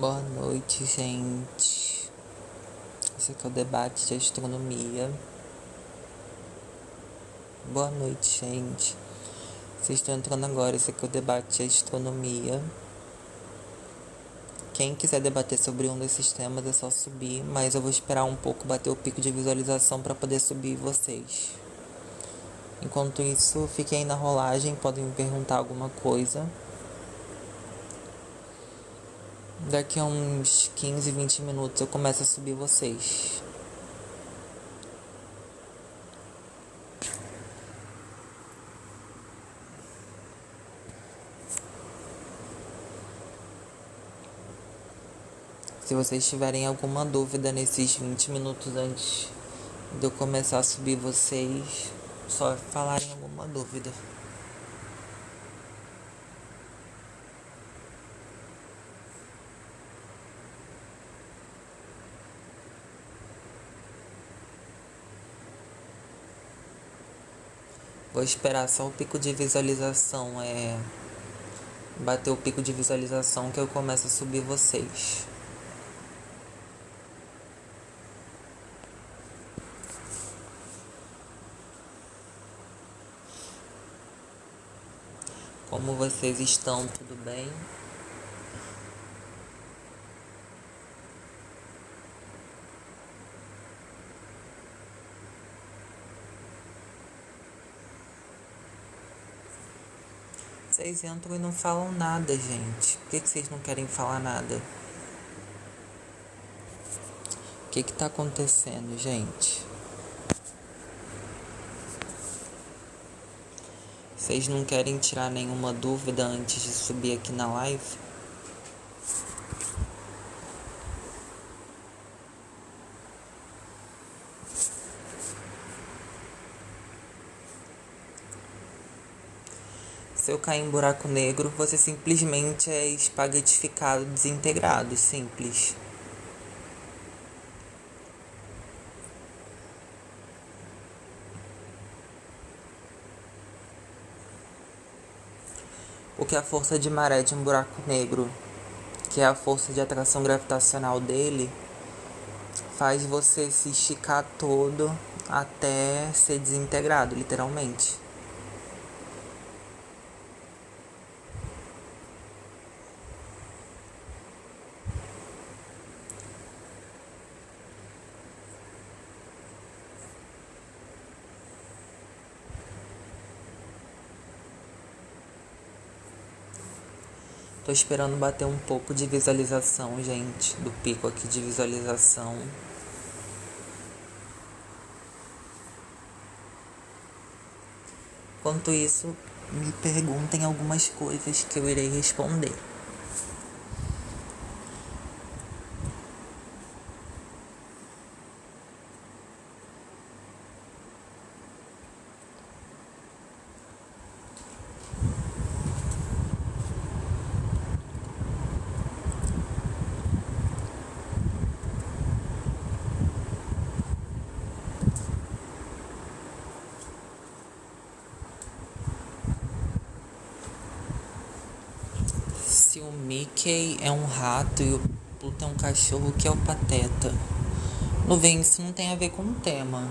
Boa noite, gente. Esse aqui é o debate de astronomia. Boa noite, gente. Vocês estão entrando agora. Esse aqui é o debate de astronomia. Quem quiser debater sobre um desses temas é só subir, mas eu vou esperar um pouco bater o pico de visualização para poder subir vocês. Enquanto isso, fiquem aí na rolagem, podem me perguntar alguma coisa. Daqui a uns 15, 20 minutos eu começo a subir vocês. Se vocês tiverem alguma dúvida nesses 20 minutos antes de eu começar a subir vocês, só falarem alguma dúvida. Vou esperar só o pico de visualização bater o pico de visualização que eu começo a subir vocês. Como vocês estão? Tudo bem? Vocês entram e não falam nada, gente. Por que vocês não querem falar nada? O que tá acontecendo, gente? Vocês não querem tirar nenhuma dúvida antes de subir aqui na live? Se eu cair em buraco negro, você simplesmente é espaguetificado, desintegrado, simples. Porque a força de maré de um buraco negro, que é a força de atração gravitacional dele, faz você se esticar todo até ser desintegrado, literalmente. Tô esperando bater um pouco de visualização, gente, do pico aqui de visualização. Enquanto isso, me perguntem algumas coisas que eu irei responder. Se o Mickey é um rato e o Pluto é um cachorro, que é o Pateta? Não vem, isso não tem a ver com o tema.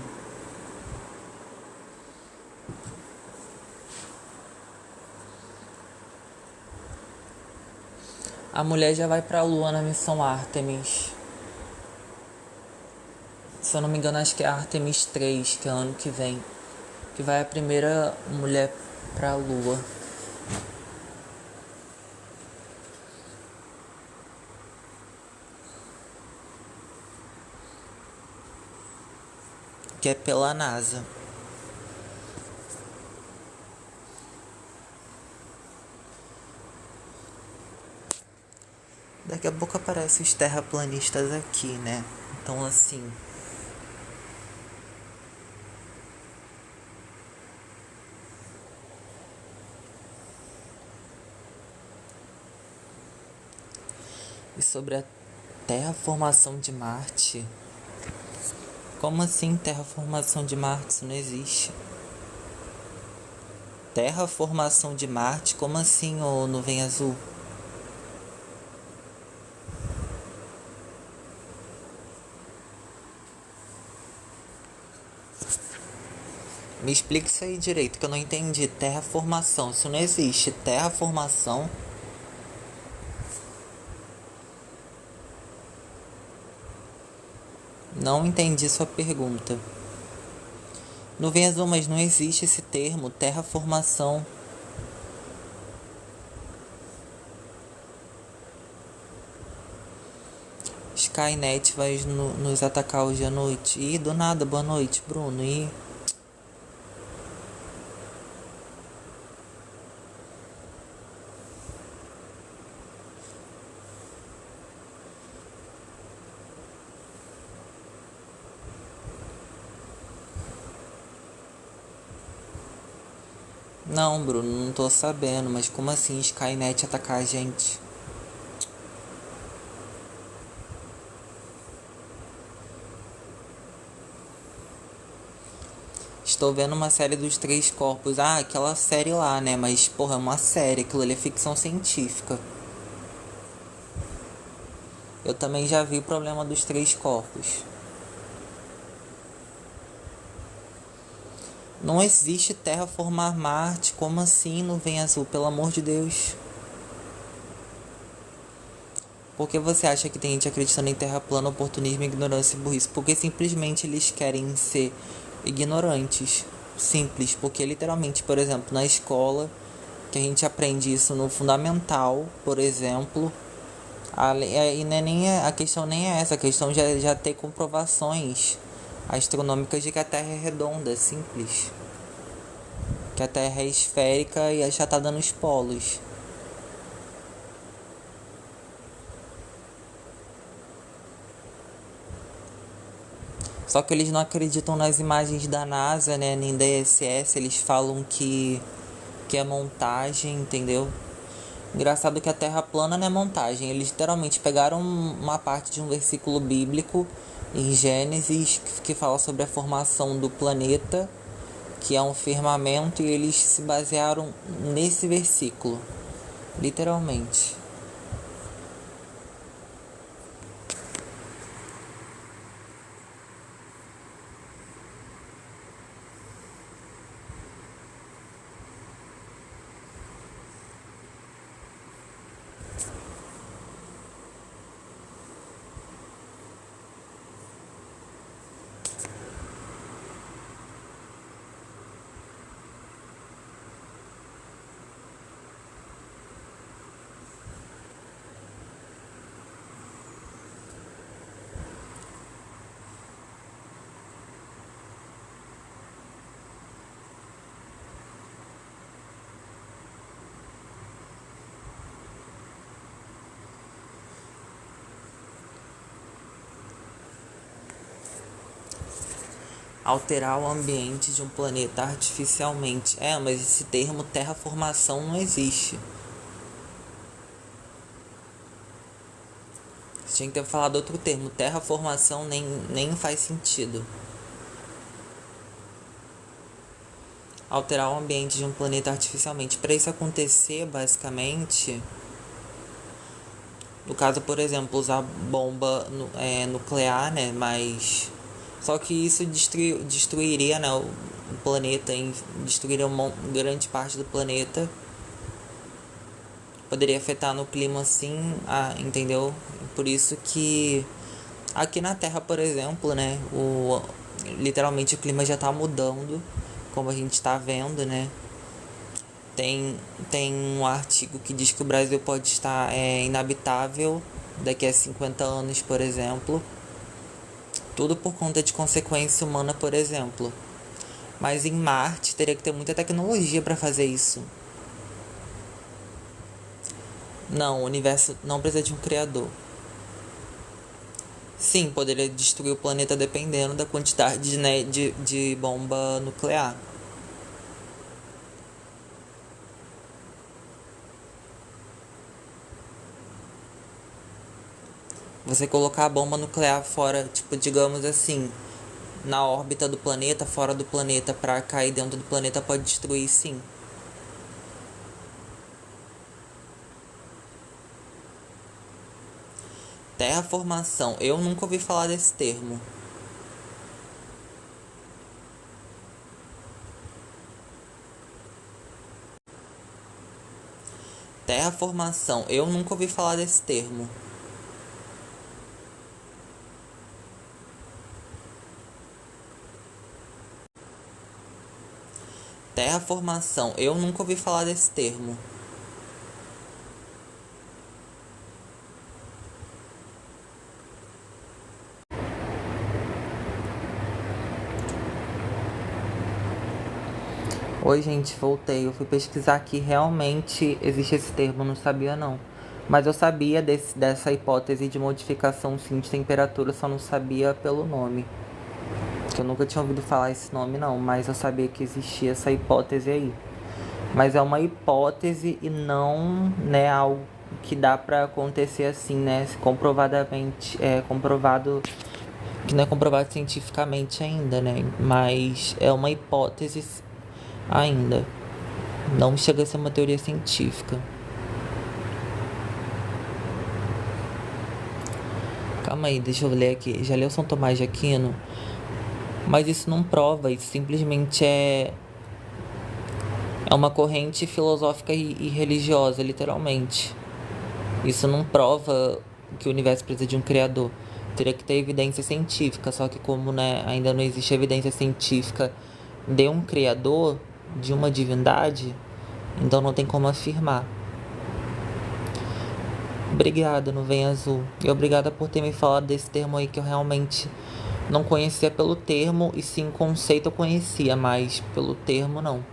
A mulher já vai pra Lua na missão Artemis. Se eu não me engano, acho que é Artemis 3, que é ano que vem. Que vai a primeira mulher pra Lua. Que é pela NASA. Daqui a pouco aparecem os terraplanistas aqui, né? Então, assim... E sobre a terraformação de Marte... Como assim terraformação de Marte? Isso não existe. Terraformação de Marte? Como assim, ô nuvem azul? Me explica isso aí direito, que eu não entendi. Terraformação, isso não existe. Terraformação. Não entendi sua pergunta. No Vem Azul, mas não existe esse termo, terraformação. Skynet vai nos atacar hoje à noite. Ih, do nada, boa noite, Bruno. Ih. Não, Bruno, não tô sabendo, mas como assim Skynet atacar a gente? Estou vendo uma série dos Três Corpos. Ah, aquela série lá, né? Mas, porra, é uma série, aquilo ali é ficção científica. Eu também já vi o problema dos Três Corpos. Não existe terraformar Marte. Como assim, Nuvem Azul? Pelo amor de Deus. Por que você acha que tem gente acreditando em terra plana, oportunismo, ignorância e burrice? Porque simplesmente eles querem ser ignorantes. Simples. Porque literalmente, por exemplo, na escola, que a gente aprende isso no fundamental, por exemplo, e não é nem a questão nem é essa, a questão já ter comprovações astronômicas de que a Terra é redonda, simples. Que a Terra é esférica e achatada nos polos. Só que eles não acreditam nas imagens da NASA, né, nem da ISS, eles falam que é montagem, entendeu? Engraçado que a Terra plana não é montagem, eles literalmente pegaram uma parte de um versículo bíblico em Gênesis que fala sobre a formação do planeta, que é um firmamento, e eles se basearam nesse versículo, literalmente. Alterar o ambiente de um planeta artificialmente. Mas esse termo terraformação não existe. Você tinha que ter falado outro termo. Terraformação nem faz sentido. Alterar o ambiente de um planeta artificialmente. Para isso acontecer, basicamente, no caso, por exemplo, usar bomba nuclear, né? Mas só que isso destruiria, né, o planeta, destruiria uma grande parte do planeta. Poderia afetar no clima, sim, entendeu? Por isso que aqui na Terra, por exemplo, né, literalmente o clima já tá mudando, como a gente tá vendo, né? Tem um artigo que diz que o Brasil pode estar inabitável daqui a 50 anos, por exemplo. Tudo por conta de consequência humana, por exemplo. Mas em Marte teria que ter muita tecnologia para fazer isso. Não, o universo não precisa de um criador. Sim, poderia destruir o planeta dependendo da quantidade, né, de bomba nuclear. Você colocar a bomba nuclear fora, tipo, digamos assim, na órbita do planeta, fora do planeta, pra cair dentro do planeta, pode destruir, sim. Terraformação, eu nunca ouvi falar desse termo. Terraformação, eu nunca ouvi falar desse termo. Terraformação, eu nunca ouvi falar desse termo. Oi, gente, voltei. Eu fui pesquisar aqui. Realmente existe esse termo, não sabia não. Mas eu sabia dessa hipótese de modificação sim de temperatura, só não sabia pelo nome. Que eu nunca tinha ouvido falar esse nome não, mas eu sabia que existia essa hipótese aí. Mas é uma hipótese e não, né, algo que dá pra acontecer assim, né? Comprovadamente, comprovado, que não é comprovado cientificamente ainda, né? Mas é uma hipótese ainda. Não chega a ser uma teoria científica. Calma aí, deixa eu ler aqui. Já leu São Tomás de Aquino? Mas isso não prova, isso simplesmente é uma corrente filosófica e religiosa, literalmente. Isso não prova que o universo precisa de um criador. Teria que ter evidência científica, só que como, né, ainda não existe evidência científica de um criador, de uma divindade, então não tem como afirmar. Obrigada, Nuvem Azul. E obrigada por ter me falado desse termo aí que eu realmente não conhecia pelo termo, e sim conceito eu conhecia, mas pelo termo não.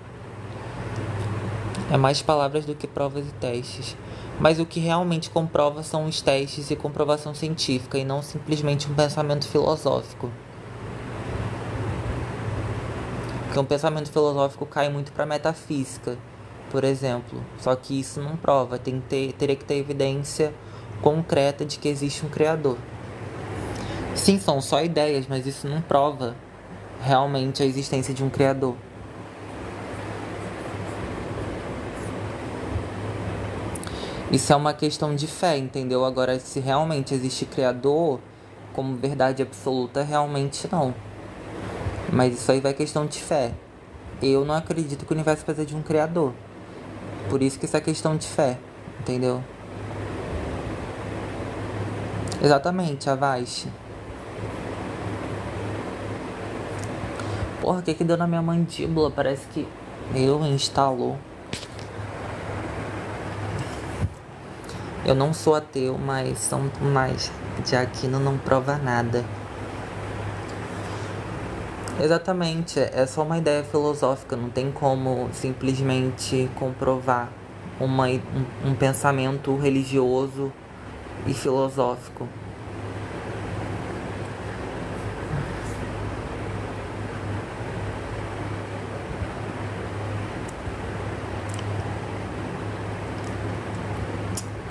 É mais palavras do que provas e testes. Mas o que realmente comprova são os testes e comprovação científica, e não simplesmente um pensamento filosófico. Porque um pensamento filosófico cai muito para metafísica, por exemplo. Só que isso não prova, teria que ter evidência concreta de que existe um criador. Sim, são só ideias, mas isso não prova realmente a existência de um criador. Isso é uma questão de fé, entendeu? Agora, se realmente existe criador como verdade absoluta, realmente não. Mas isso aí vai questão de fé. Eu não acredito que o universo precisa de um criador. Por isso que isso é questão de fé, entendeu? Exatamente, Avast. Porra, o que deu na minha mandíbula? Parece que instalou. Eu não sou ateu, mas São Tomás de Aquino não prova nada. Exatamente, é só uma ideia filosófica, não tem como simplesmente comprovar um pensamento religioso e filosófico.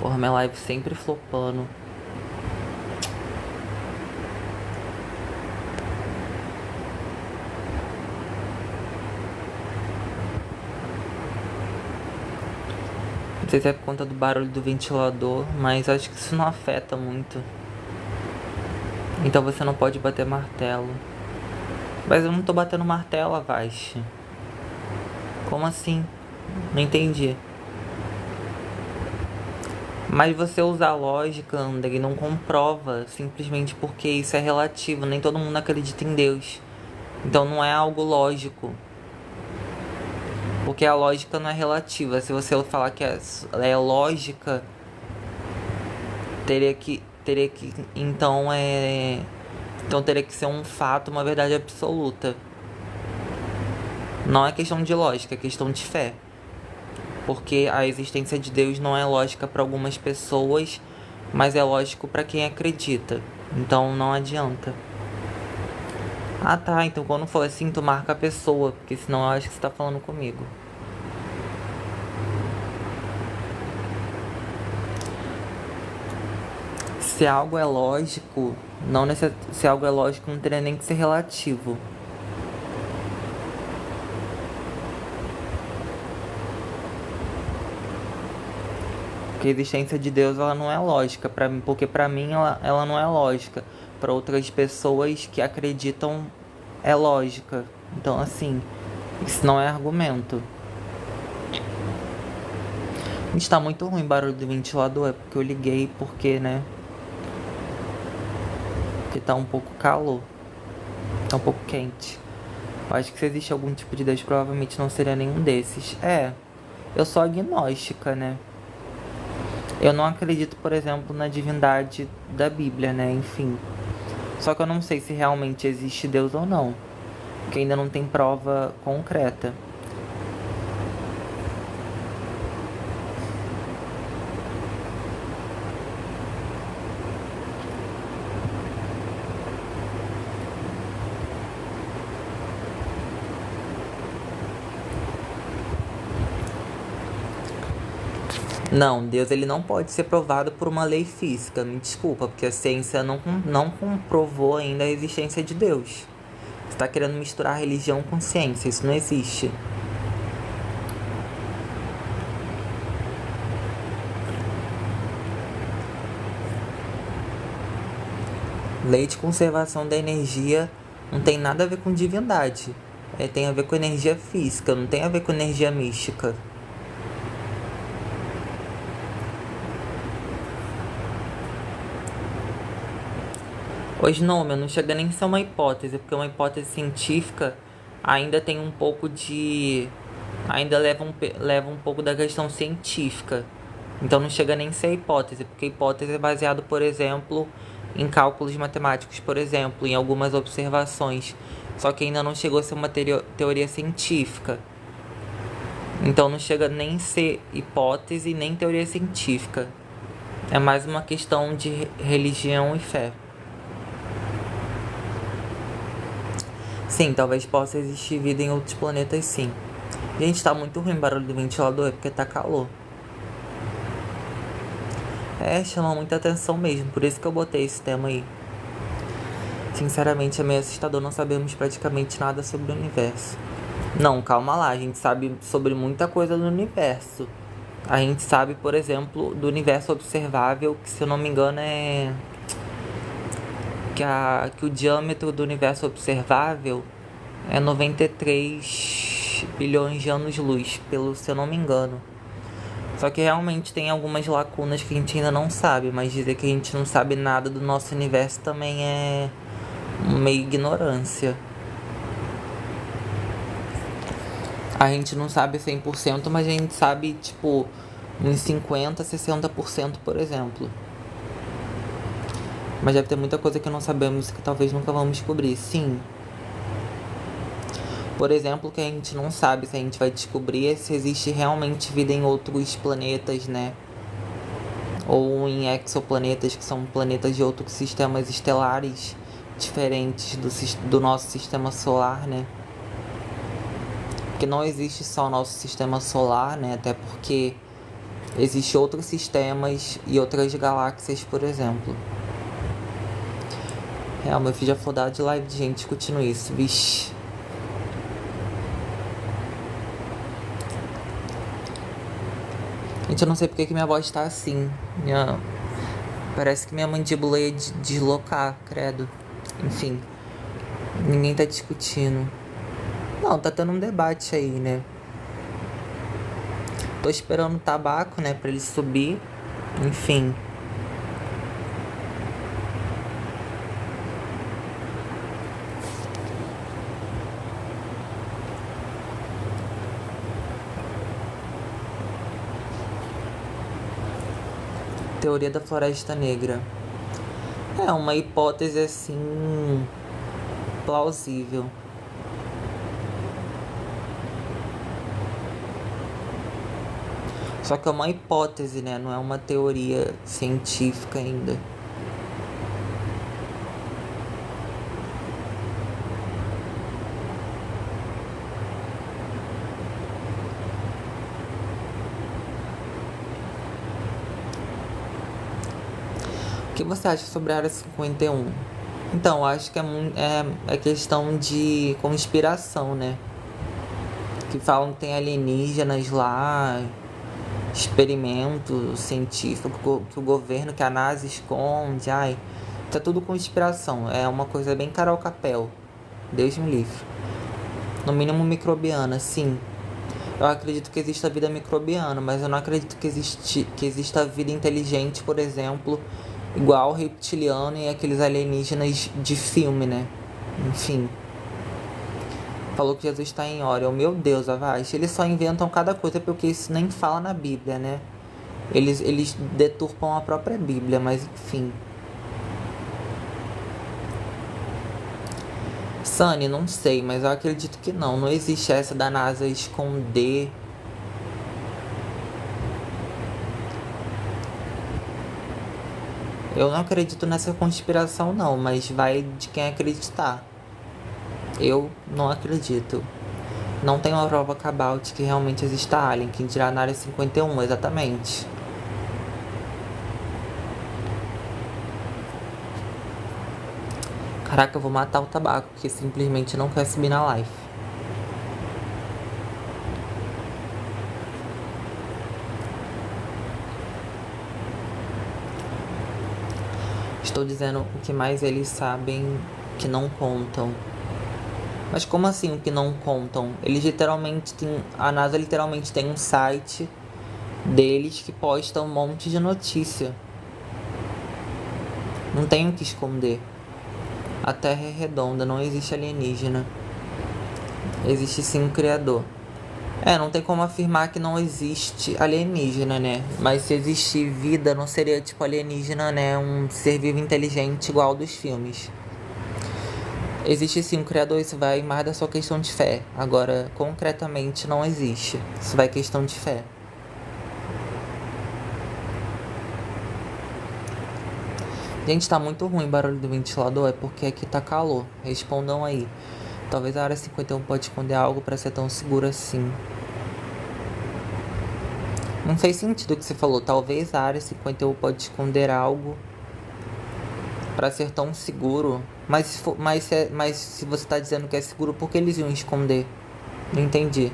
Porra, minha live sempre flopando. Não sei se é por conta do barulho do ventilador, mas acho que isso não afeta muito. Então você não pode bater martelo. Mas eu não tô batendo martelo, Avast. Como assim? Não entendi. Mas você usar lógica, André, não comprova, simplesmente porque isso é relativo. Nem todo mundo acredita em Deus. Então não é algo lógico. Porque a lógica não é relativa. Se você falar que é lógica, teria que então teria que ser um fato, uma verdade absoluta. Não é questão de lógica, é questão de fé. Porque a existência de Deus não é lógica para algumas pessoas, mas é lógico para quem acredita. Então não adianta. Ah tá, então quando for assim, tu marca a pessoa, porque senão eu acho que você tá falando comigo. Se algo é lógico, se algo é lógico, não teria nem que ser relativo. Porque a existência de Deus, ela não é lógica para mim, porque para mim ela não é lógica. Para outras pessoas que acreditam é lógica. Então assim, isso não é argumento. Está muito ruim o barulho do ventilador, é porque eu liguei porque, né? Porque tá um pouco calor, tá um pouco quente. Eu acho que se existe algum tipo de Deus, provavelmente não seria nenhum desses. Eu sou agnóstica, né? Eu não acredito, por exemplo, na divindade da Bíblia, né? Enfim. Só que eu não sei se realmente existe Deus ou não, porque ainda não tem prova concreta. Não, Deus ele não pode ser provado por uma lei física, me desculpa, porque a ciência não comprovou ainda a existência de Deus. Você está querendo misturar religião com ciência, isso não existe. Lei de conservação da energia não tem nada a ver com divindade. Tem a ver com energia física, não tem a ver com energia mística. Hoje não chega nem a ser uma hipótese, porque uma hipótese científica ainda tem um pouco de. Ainda leva um pouco da questão científica. Então não chega nem a ser hipótese, porque hipótese é baseado, por exemplo, em cálculos matemáticos, por exemplo, em algumas observações. Só que ainda não chegou a ser uma teoria científica. Então não chega nem a ser hipótese nem teoria científica. É mais uma questão de religião e fé. Sim, talvez possa existir vida em outros planetas, sim. Gente, tá muito ruim o barulho do ventilador, é porque tá calor. Chama muita atenção mesmo, por isso que eu botei esse tema aí. Sinceramente, é meio assustador, não sabemos praticamente nada sobre o universo. Não, calma lá, a gente sabe sobre muita coisa do universo. A gente sabe, por exemplo, do universo observável, que se eu não me engano é... Que o diâmetro do universo observável é 93 bilhões de anos-luz, se eu não me engano. Só que realmente tem algumas lacunas que a gente ainda não sabe, mas dizer que a gente não sabe nada do nosso universo também é meio ignorância. A gente não sabe 100%, mas a gente sabe, tipo, uns 50, 60%, por exemplo. Mas deve ter muita coisa que não sabemos que talvez nunca vamos descobrir, sim. Por exemplo, que a gente não sabe se a gente vai descobrir se existe realmente vida em outros planetas, né? Ou em exoplanetas, que são planetas de outros sistemas estelares diferentes do nosso sistema solar, né? Porque não existe só o nosso sistema solar, né? Até porque existem outros sistemas e outras galáxias, por exemplo. Meu filho já foi dar de live de gente discutindo isso, vixe. Gente, eu não sei porque que minha voz tá assim. Parece que minha mandíbula ia deslocar, credo. Enfim, ninguém tá discutindo. Não, tá tendo um debate aí, né? Tô esperando o tabaco, né, pra ele subir. Enfim. Teoria da Floresta Negra. É uma hipótese assim plausível. Só que é uma hipótese, né? Não é uma teoria científica ainda. O que você acha sobre a Área 51? Então, acho que é questão de conspiração, né? Que falam que tem alienígenas lá, experimento científico que o governo, que a NASA esconde. Ai, tá tudo conspiração. É uma coisa bem Carol Capel. Deus me livre. No mínimo microbiana, sim. Eu acredito que exista vida microbiana, mas eu não acredito que exista vida inteligente, por exemplo, igual reptiliano e aqueles alienígenas de filme, né? Enfim. Falou que Jesus está em Orion. Meu Deus, Avast. Eles só inventam cada coisa porque isso nem fala na Bíblia, né? Eles deturpam a própria Bíblia, mas enfim. Sunny, não sei, mas eu acredito que não. Não existe essa da NASA esconder. Eu não acredito nessa conspiração não, mas vai de quem acreditar. Eu não acredito. Não tem uma prova cabal de que realmente exista alien, quem dirá na área 51, exatamente. Caraca, eu vou matar o tabaco, que simplesmente não quer subir na live. Estou dizendo o que mais eles sabem que não contam. Mas como assim o que não contam? Eles literalmente têm... A NASA literalmente tem um site deles que posta um monte de notícia. Não tem o que esconder. A Terra é redonda, não existe alienígena. Existe sim um criador. Não tem como afirmar que não existe alienígena, né? Mas se existir vida, não seria tipo alienígena, né? Um ser vivo inteligente igual dos filmes. Existe sim um criador, isso vai mais da sua questão de fé. Agora, concretamente, não existe. Isso vai questão de fé. Gente, tá muito ruim o barulho do ventilador, é porque aqui tá calor. Respondam aí. Talvez a área 51 pode esconder algo pra ser tão seguro assim. Não fez sentido o que você falou. Talvez a área 51 pode esconder algo pra ser tão seguro. Mas se você tá dizendo que é seguro, por que eles iam esconder? Não entendi.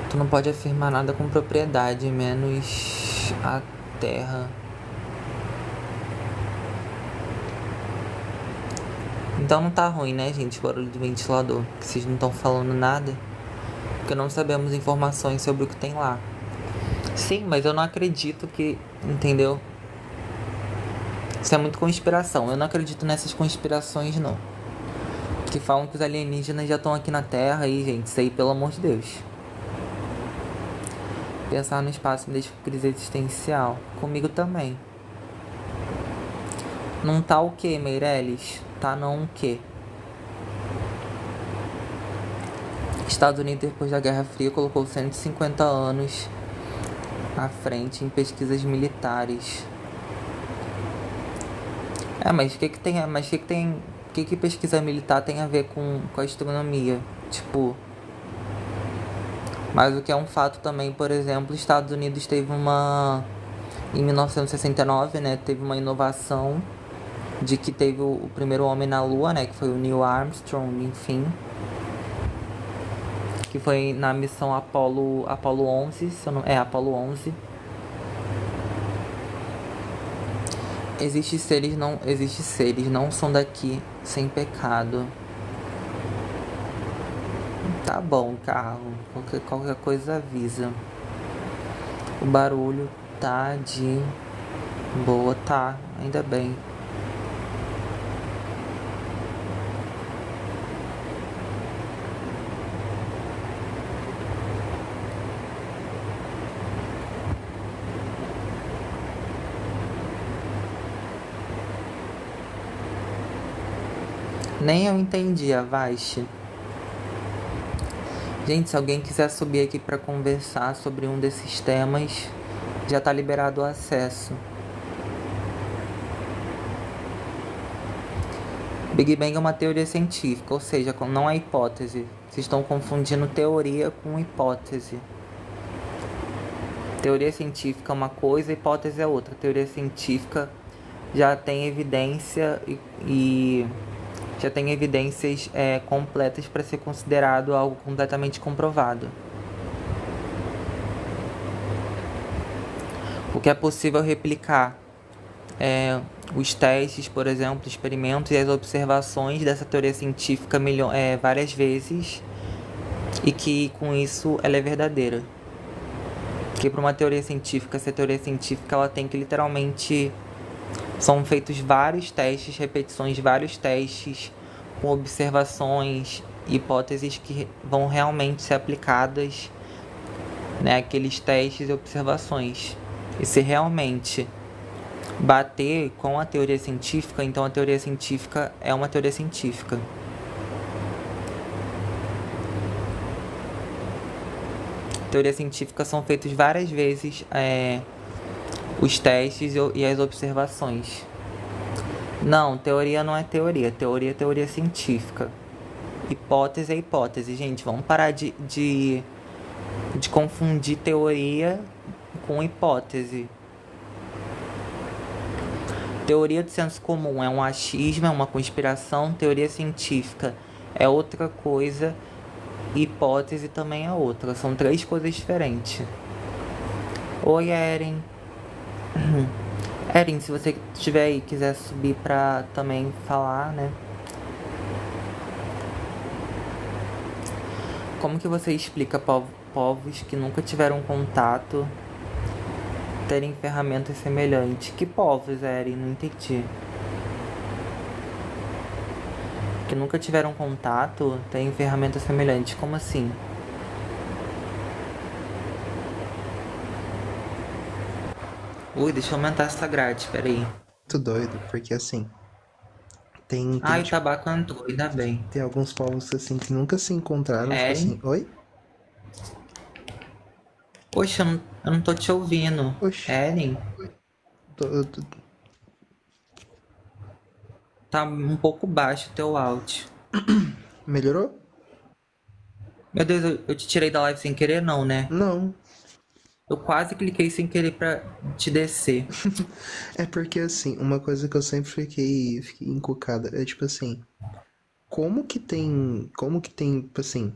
Tu não pode afirmar nada com propriedade, menos a Terra. Então não tá ruim, né, gente, o barulho do ventilador. Que vocês não estão falando nada. Porque não sabemos informações sobre o que tem lá. Sim, mas eu não acredito que... Entendeu? Isso é muito conspiração. Eu não acredito nessas conspirações, não. Que falam que os alienígenas já estão aqui na Terra aí, gente. Isso aí, pelo amor de Deus. Pensar no espaço me deixa com crise existencial. Comigo também. Não tá o quê, Meirelles? Tá não o quê? Estados Unidos, depois da Guerra Fria, colocou 150 anos à frente em pesquisas militares. Mas o que que tem... Mas o que que tem... O que que pesquisa militar tem a ver com a astronomia? Tipo... Mas o que é um fato também, por exemplo, os Estados Unidos teve uma... Em 1969, né, teve uma inovação de que teve o primeiro homem na Lua, né, que foi o Neil Armstrong, enfim. Que foi na missão Apollo 11, Apollo 11. Existem seres, não são daqui, sem pecado. Tá bom, carro. Qualquer coisa avisa. O barulho tá de boa, tá, ainda bem. Nem eu entendi, Avast. Gente, se alguém quiser subir aqui para conversar sobre um desses temas, já tá liberado o acesso. Big Bang é uma teoria científica, ou seja, não é hipótese. Vocês estão confundindo teoria com hipótese. Teoria científica é uma coisa, hipótese é outra. Teoria científica já tem evidência e já tem evidências completas para ser considerado algo completamente comprovado. O que é possível replicar os testes, por exemplo, experimentos e as observações dessa teoria científica várias vezes e que com isso ela é verdadeira. Porque para uma teoria científica, essa teoria científica ela tem que literalmente são feitos vários testes, repetições de vários testes com observações, hipóteses que vão realmente ser aplicadas, né, aqueles testes e observações. E se realmente bater com a teoria científica, então a teoria científica é uma teoria científica. Teoria científica são feitos várias vezes os testes e as observações. Não, teoria não é teoria. Teoria é teoria científica. Hipótese é hipótese. Gente, vamos parar de confundir teoria com hipótese. Teoria do senso comum é um achismo, é uma conspiração. Teoria científica é outra coisa. Hipótese também é outra. São três coisas diferentes. Oi, Eren. Eren, se você estiver aí, quiser subir pra também falar, né? Como que você explica povos que nunca tiveram contato terem ferramentas semelhantes? Que povos, Eren? Não entendi. Que nunca tiveram contato terem ferramentas semelhantes? Como assim? Ui, deixa eu aumentar essa grade, peraí. Muito doido, porque assim, tem, tem, Ai, o tipo, tabaco entrou, ainda bem. tem alguns povos assim que nunca se encontraram, tipo Eren? assim, oi? Poxa, eu não tô te ouvindo. Oxi, Eren? tô- Tá um pouco baixo o teu áudio. melhorou? Meu Deus, eu te tirei da live sem querer, não, né? Não. Eu quase cliquei sem querer pra te descer. É porque assim, uma coisa que eu sempre fiquei encucada é tipo assim, como que tem, tipo assim,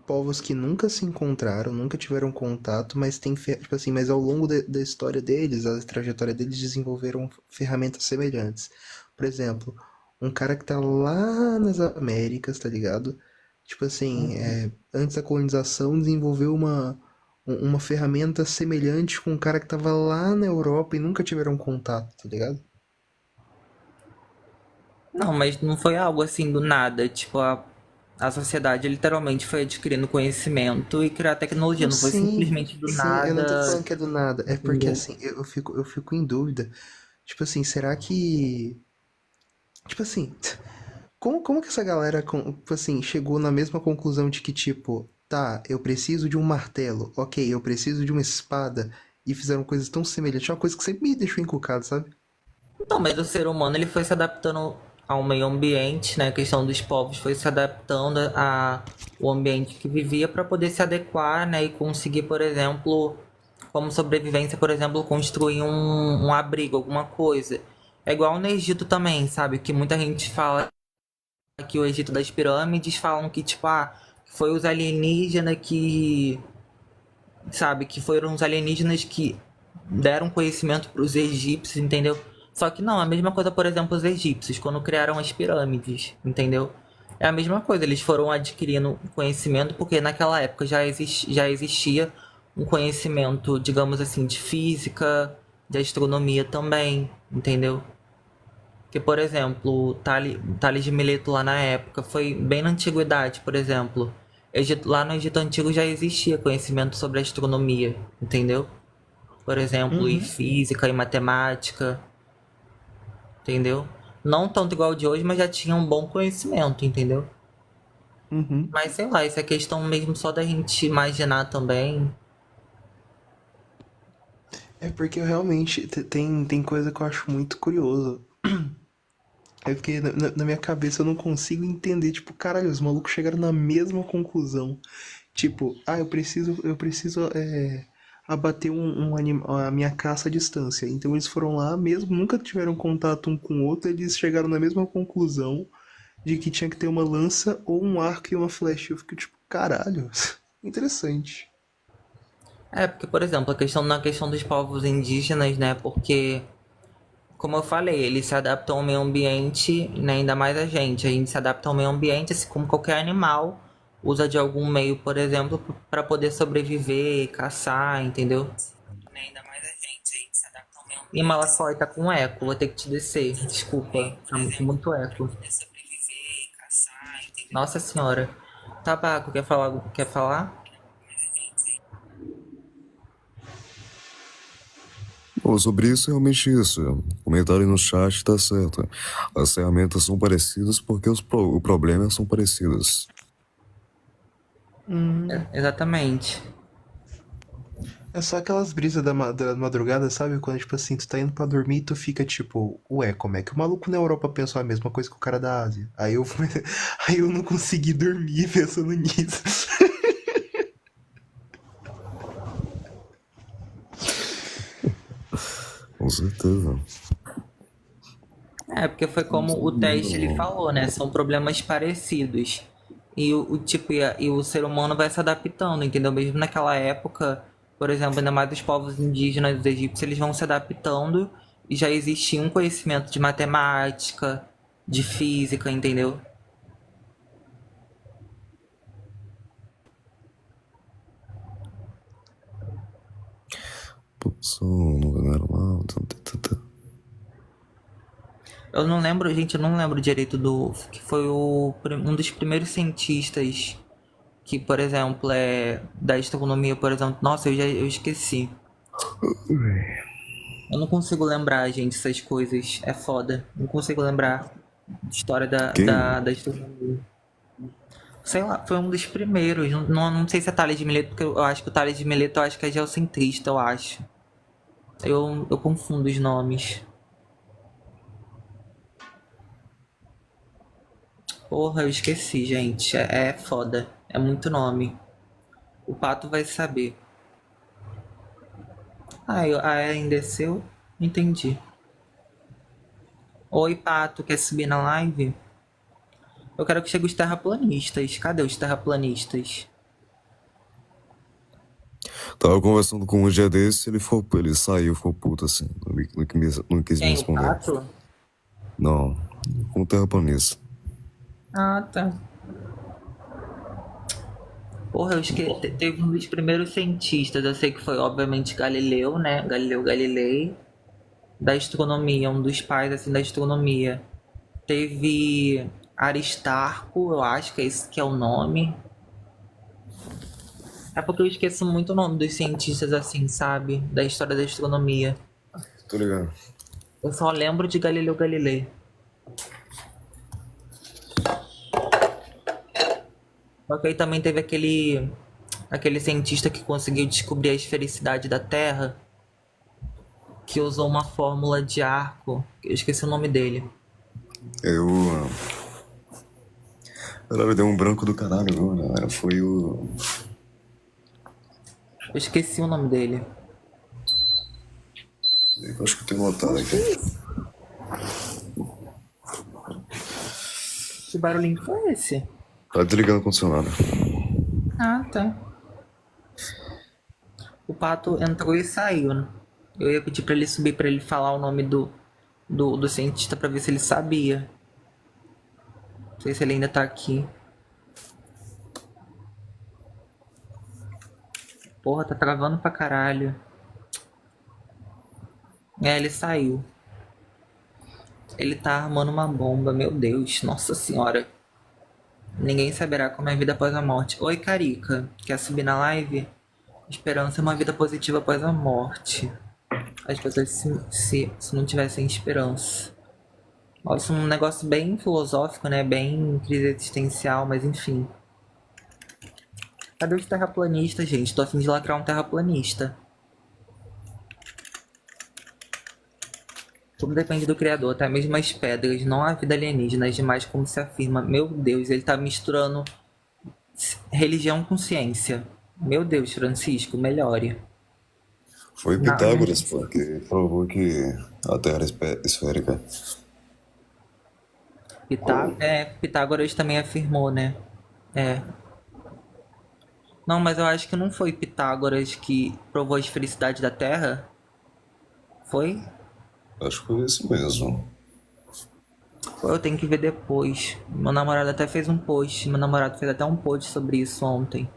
povos que nunca se encontraram, nunca tiveram contato, mas tipo assim, mas ao longo da história deles, a trajetória deles desenvolveram ferramentas semelhantes. Por exemplo, um cara que tá lá nas Américas, tá ligado? Tipo assim, antes da colonização desenvolveu uma ferramenta semelhante com um cara que tava lá na Europa e nunca tiveram contato, tá ligado? Não, mas não foi algo assim do nada. Tipo, a sociedade literalmente foi adquirindo conhecimento e criar tecnologia. Não, Não foi sim, simplesmente do sim, eu não tô nada, falando que é do nada, é porque entendeu? assim, eu fico em dúvida. Tipo assim, será que. Tipo assim, como que essa galera, tipo assim, chegou na mesma conclusão de que, tipo, tá, eu preciso de um martelo, ok, eu preciso de uma espada, e fizeram coisas tão semelhantes? É uma coisa que sempre me deixou encucado, sabe? Então, mas o ser humano ele foi se adaptando ao meio ambiente, né? A questão dos povos foi se adaptando ao ambiente que vivia para poder se adequar, né? E conseguir, por exemplo, como sobrevivência, por exemplo, construir um abrigo, alguma coisa. É igual no Egito também, sabe? Que muita gente fala que o Egito das pirâmides falam que, tipo, foi os alienígenas que, sabe, que foram os alienígenas que deram conhecimento para os egípcios, entendeu? Só que não, a mesma coisa, por exemplo, os egípcios, quando criaram as pirâmides, entendeu? É a mesma coisa, eles foram adquirindo conhecimento porque naquela época já existia um conhecimento, digamos assim, de física, de astronomia também, entendeu? Que, por exemplo, Tales de Mileto lá na época foi bem na antiguidade, por exemplo. Lá no Egito Antigo já existia conhecimento sobre astronomia, entendeu? Por exemplo, e Uhum, física e matemática, entendeu? Não tanto igual de hoje, mas já tinha um bom conhecimento, entendeu? uhum. Mas sei lá, isso é questão mesmo só da gente imaginar também. É porque eu realmente tem coisa que eu acho muito curioso. É porque na minha cabeça eu não consigo entender, tipo, caralho, os malucos chegaram na mesma conclusão. Tipo, eu preciso abater a minha caça à distância. Então eles foram lá, mesmo nunca tiveram contato um com o outro, eles chegaram na mesma conclusão de que tinha que ter uma lança ou um arco e uma flecha. Eu fico tipo, caralho, interessante. É, porque, por exemplo, na questão dos povos indígenas, né? Porque Como eu falei, eles se adaptam ao meio ambiente, né, ainda mais a gente. A gente se adapta ao meio ambiente, assim como qualquer animal usa de algum meio, por exemplo, para poder sobreviver, caçar, entendeu? Né, ainda mais a gente se adapta ao meio ambiente. E Malfoy tá com eco, vou ter que te descer. Desculpa, tá com muito eco. Nossa senhora. Tabaco, quer falar? Quer falar? Bom, sobre isso, realmente isso. O comentário no chat tá certo. As ferramentas são parecidas porque o problema são parecidos. Exatamente. É só aquelas brisas da madrugada, sabe? Quando, tipo assim, tu tá indo pra dormir e tu fica tipo, ué, como é que o maluco na Europa pensou a mesma coisa que o cara da Ásia? Aí eu não consegui dormir pensando nisso. Com certeza. É, porque foi como o teste ele falou, né? São problemas parecidos. E o tipo, e o ser humano vai se adaptando, entendeu? Mesmo naquela época, por exemplo, ainda mais os povos indígenas dos egípcios, eles vão se adaptando e já existia um conhecimento de matemática, de física, entendeu? Produção, não ganharam lá. Eu não lembro, gente, eu não lembro direito do que foi um dos primeiros cientistas que, por exemplo, é da astronomia, por exemplo. Nossa, eu esqueci. Eu não consigo lembrar, gente, essas coisas. É foda. Não consigo lembrar história Quem? da astronomia. Sei lá, foi um dos primeiros. Não sei se é Tales de Mileto, porque eu acho que o Tales de Mileto eu acho que é geocentrista, eu acho. Eu confundo os nomes. Porra, eu esqueci, gente. É foda. É muito nome. O Pato vai saber. A Ellen desceu? Entendi. Oi, Pato, quer subir na live? Eu quero que chegue os terraplanistas. Cadê os terraplanistas? Tava conversando com um dia desse, ele saiu, ficou puto assim. Não quis me Quem? O responder. Pato? Não, com terraplanista. Ah, tá. Porra, eu esqueci. Teve um dos primeiros cientistas. Eu sei que foi, obviamente, Galileu, né? Galileu Galilei. Da astronomia, um dos pais, assim, da astronomia. Teve Aristarco, eu acho que é esse que é o nome. É porque eu esqueço muito o nome dos cientistas, assim, sabe? Da história da astronomia. Tô ligado. Eu só lembro de Galileu Galilei. Só que aí também teve aquele cientista que conseguiu descobrir a esfericidade da Terra, que usou uma fórmula de arco. Eu esqueci o nome dele. Eu. Ela deu um branco do caralho, viu, galera? Foi o. Eu esqueci o nome dele. Eu acho que eu tenho notado aqui. Que barulhinho foi esse? Tá desligando o condicionado. Ah, tá. O Pato entrou e saiu, né? Eu ia pedir pra ele subir pra ele falar o nome do cientista pra ver se ele sabia. Não sei se ele ainda tá aqui. Porra, tá travando pra caralho. É, ele saiu. Ele tá armando uma bomba, meu Deus, nossa senhora. Ninguém saberá como é a vida após a morte. Oi, Carica. Quer subir na live? Esperança é uma vida positiva após a morte. As pessoas se não tivessem esperança. Nossa, um negócio bem filosófico, né? Bem crise existencial, mas enfim. Cadê os terraplanistas, gente? Tô a fim de lacrar um terraplanista. Tudo depende do criador, até mesmo as pedras. Não há vida alienígena, é demais como se afirma. Meu Deus, ele tá misturando religião com ciência. Meu Deus, Francisco, melhore. Foi Não, Pitágoras, pô, que provou que a Terra era esférica. Pitágoras também afirmou, né? É. Não, mas eu acho que não foi Pitágoras que provou a esfericidade da Terra. Foi? Acho que foi esse mesmo. Eu tenho que ver depois. Meu namorado até fez um post. Meu namorado fez até um post sobre isso ontem.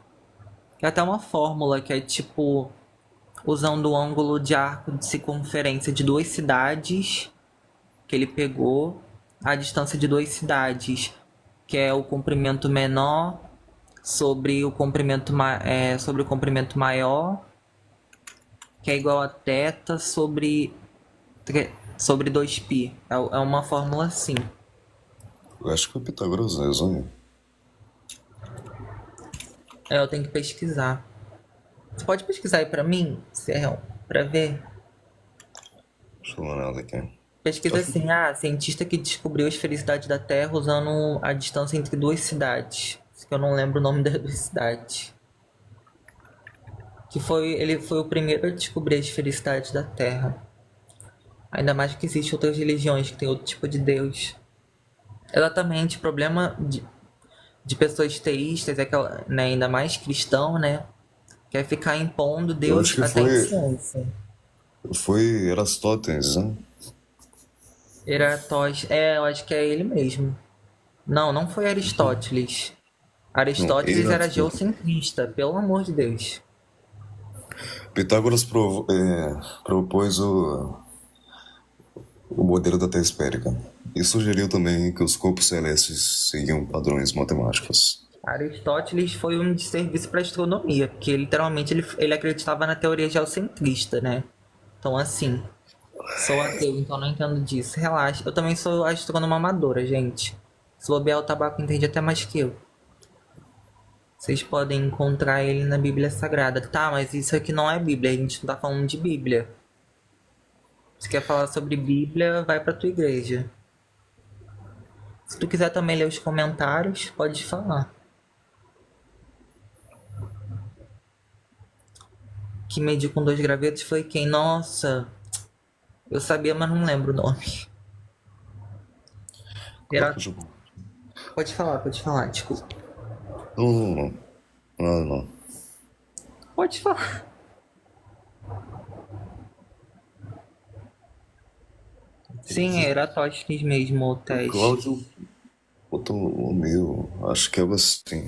É até uma fórmula que é tipo usando o ângulo de arco de circunferência de duas cidades que ele pegou, a distância de duas cidades, que é o comprimento menor sobre o sobre o comprimento maior, que é igual a θ sobre 2π. É uma fórmula assim. Eu acho que foi Pitágoras mesmo, hein? Eu tenho que pesquisar. Você pode pesquisar aí pra mim, Serrão, pra ver? Deixa eu dar uma olhada aqui. Pesquisa assim, cientista que descobriu a esfericidade da Terra usando a distância entre duas cidades. Isso que eu não lembro o nome das duas cidades. Ele foi o primeiro a descobrir a esfericidade da Terra. Ainda mais que existem outras religiões que têm outro tipo de Deus. Exatamente, o problema de pessoas teístas é que, né, ainda mais cristão, né? Quer ficar impondo Eu acho Deus que até em ciência. foi Eratóstenes, né? Eratóstenes, eu acho que é ele mesmo. Não, não foi Aristóteles. Não, Aristóteles era Eratóstenes. geocentrista, pelo amor de Deus. Pitágoras propôs o modelo da Terra esférica e sugeriu também que os corpos celestes seguiam padrões matemáticos. Aristóteles foi um desserviço para a astronomia, porque literalmente ele acreditava na teoria geocentrista, né? Então, assim, sou ateu, então não entendo disso. Relaxa, eu também sou astrônoma amadora, gente. Se bobear, o tabaco entende até mais que eu. Vocês podem encontrar ele na Bíblia Sagrada. Tá, mas isso aqui não é Bíblia, a gente não tá falando de Bíblia. Se quer falar sobre Bíblia, vai pra tua igreja. Se tu quiser também ler os comentários, pode falar. Que mediu com 2 gravetos foi quem? Nossa, eu sabia, mas não lembro o nome. Era... Cláudio. Pode falar, desculpa. Não, não, não. Nada não. Pode falar. Sim, era Eratóstenes mesmo, o O teste. Cláudio Ptolomeu, acho que é algo assim.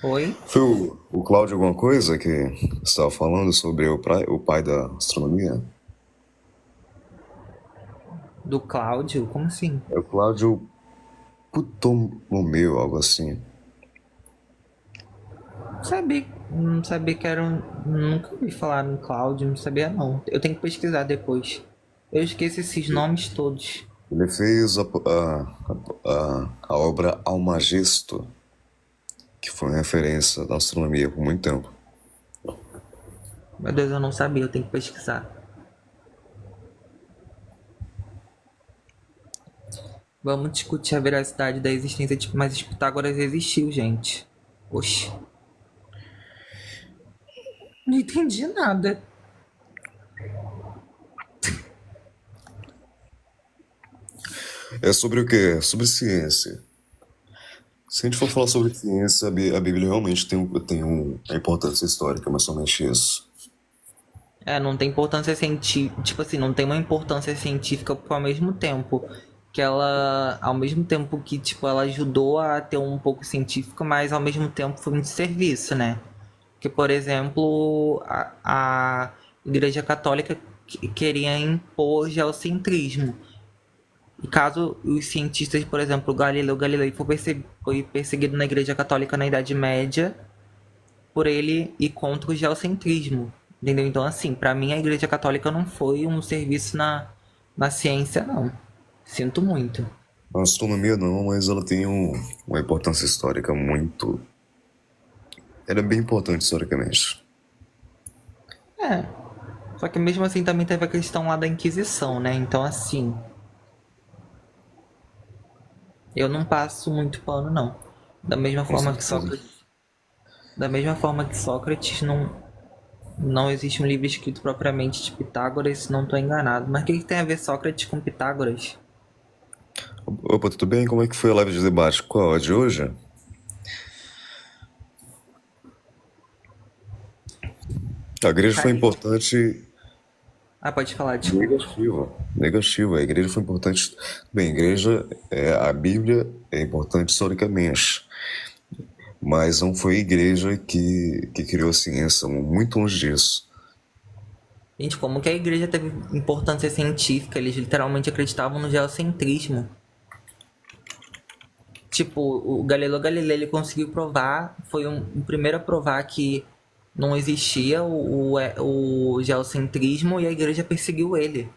Oi? Foi o Cláudio alguma coisa que você estava falando sobre o pai da astronomia? Do Cláudio? Como assim? É o Cláudio Ptolomeu, algo assim. Não sabia que era um... Nunca ouvi falar no Cláudio, não sabia não. Eu tenho que pesquisar depois. Eu esqueço esses nomes todos. Ele fez a obra Almagesto, que foi uma referência da astronomia por muito tempo. Meu Deus, eu não sabia, eu tenho que pesquisar. Vamos discutir a veracidade da existência de... Mas Pitágoras existiu, gente. Oxi. Não entendi nada. É sobre o quê? Sobre ciência. Se a gente for falar sobre ciência, a Bíblia realmente tem uma importância histórica, mas somente isso. Não tem importância científica. Tipo assim, não tem uma importância científica porque ao mesmo tempo que ela. Ao mesmo tempo que, tipo, ela ajudou a ter um pouco científico, mas ao mesmo tempo foi um desserviço, né? Que, por exemplo, a Igreja Católica queria impor geocentrismo. E caso os cientistas, por exemplo, Galileu Galilei foi perseguido na Igreja Católica na Idade Média por ele ir contra o geocentrismo. Entendeu? Então, assim, pra mim a Igreja Católica não foi um serviço na ciência, não. Sinto muito. A astronomia não, mas ela tem uma importância histórica muito. Ela é bem importante historicamente. É. Só que mesmo assim também teve a questão lá da Inquisição, né? Então, assim, eu não passo muito pano, não. Da mesma Com forma que certeza. Sócrates. Da mesma forma que Sócrates não existe um livro escrito propriamente de Pitágoras, se não estou enganado. Mas o que tem a ver Sócrates com Pitágoras? Opa, tudo bem? Como é que foi a live de debate? Qual? A de hoje? A igreja foi importante. Ah, pode falar, desculpa. Negativa. Negativa. A igreja foi importante. Bem, a igreja, a Bíblia é importante historicamente, mas não foi a igreja que criou a ciência, muito longe disso. Gente, como que a igreja teve importância científica? Eles literalmente acreditavam no geocentrismo. Tipo, o Galileu Galilei ele conseguiu provar, foi o primeiro a provar que não existia o geocentrismo e a igreja perseguiu ele.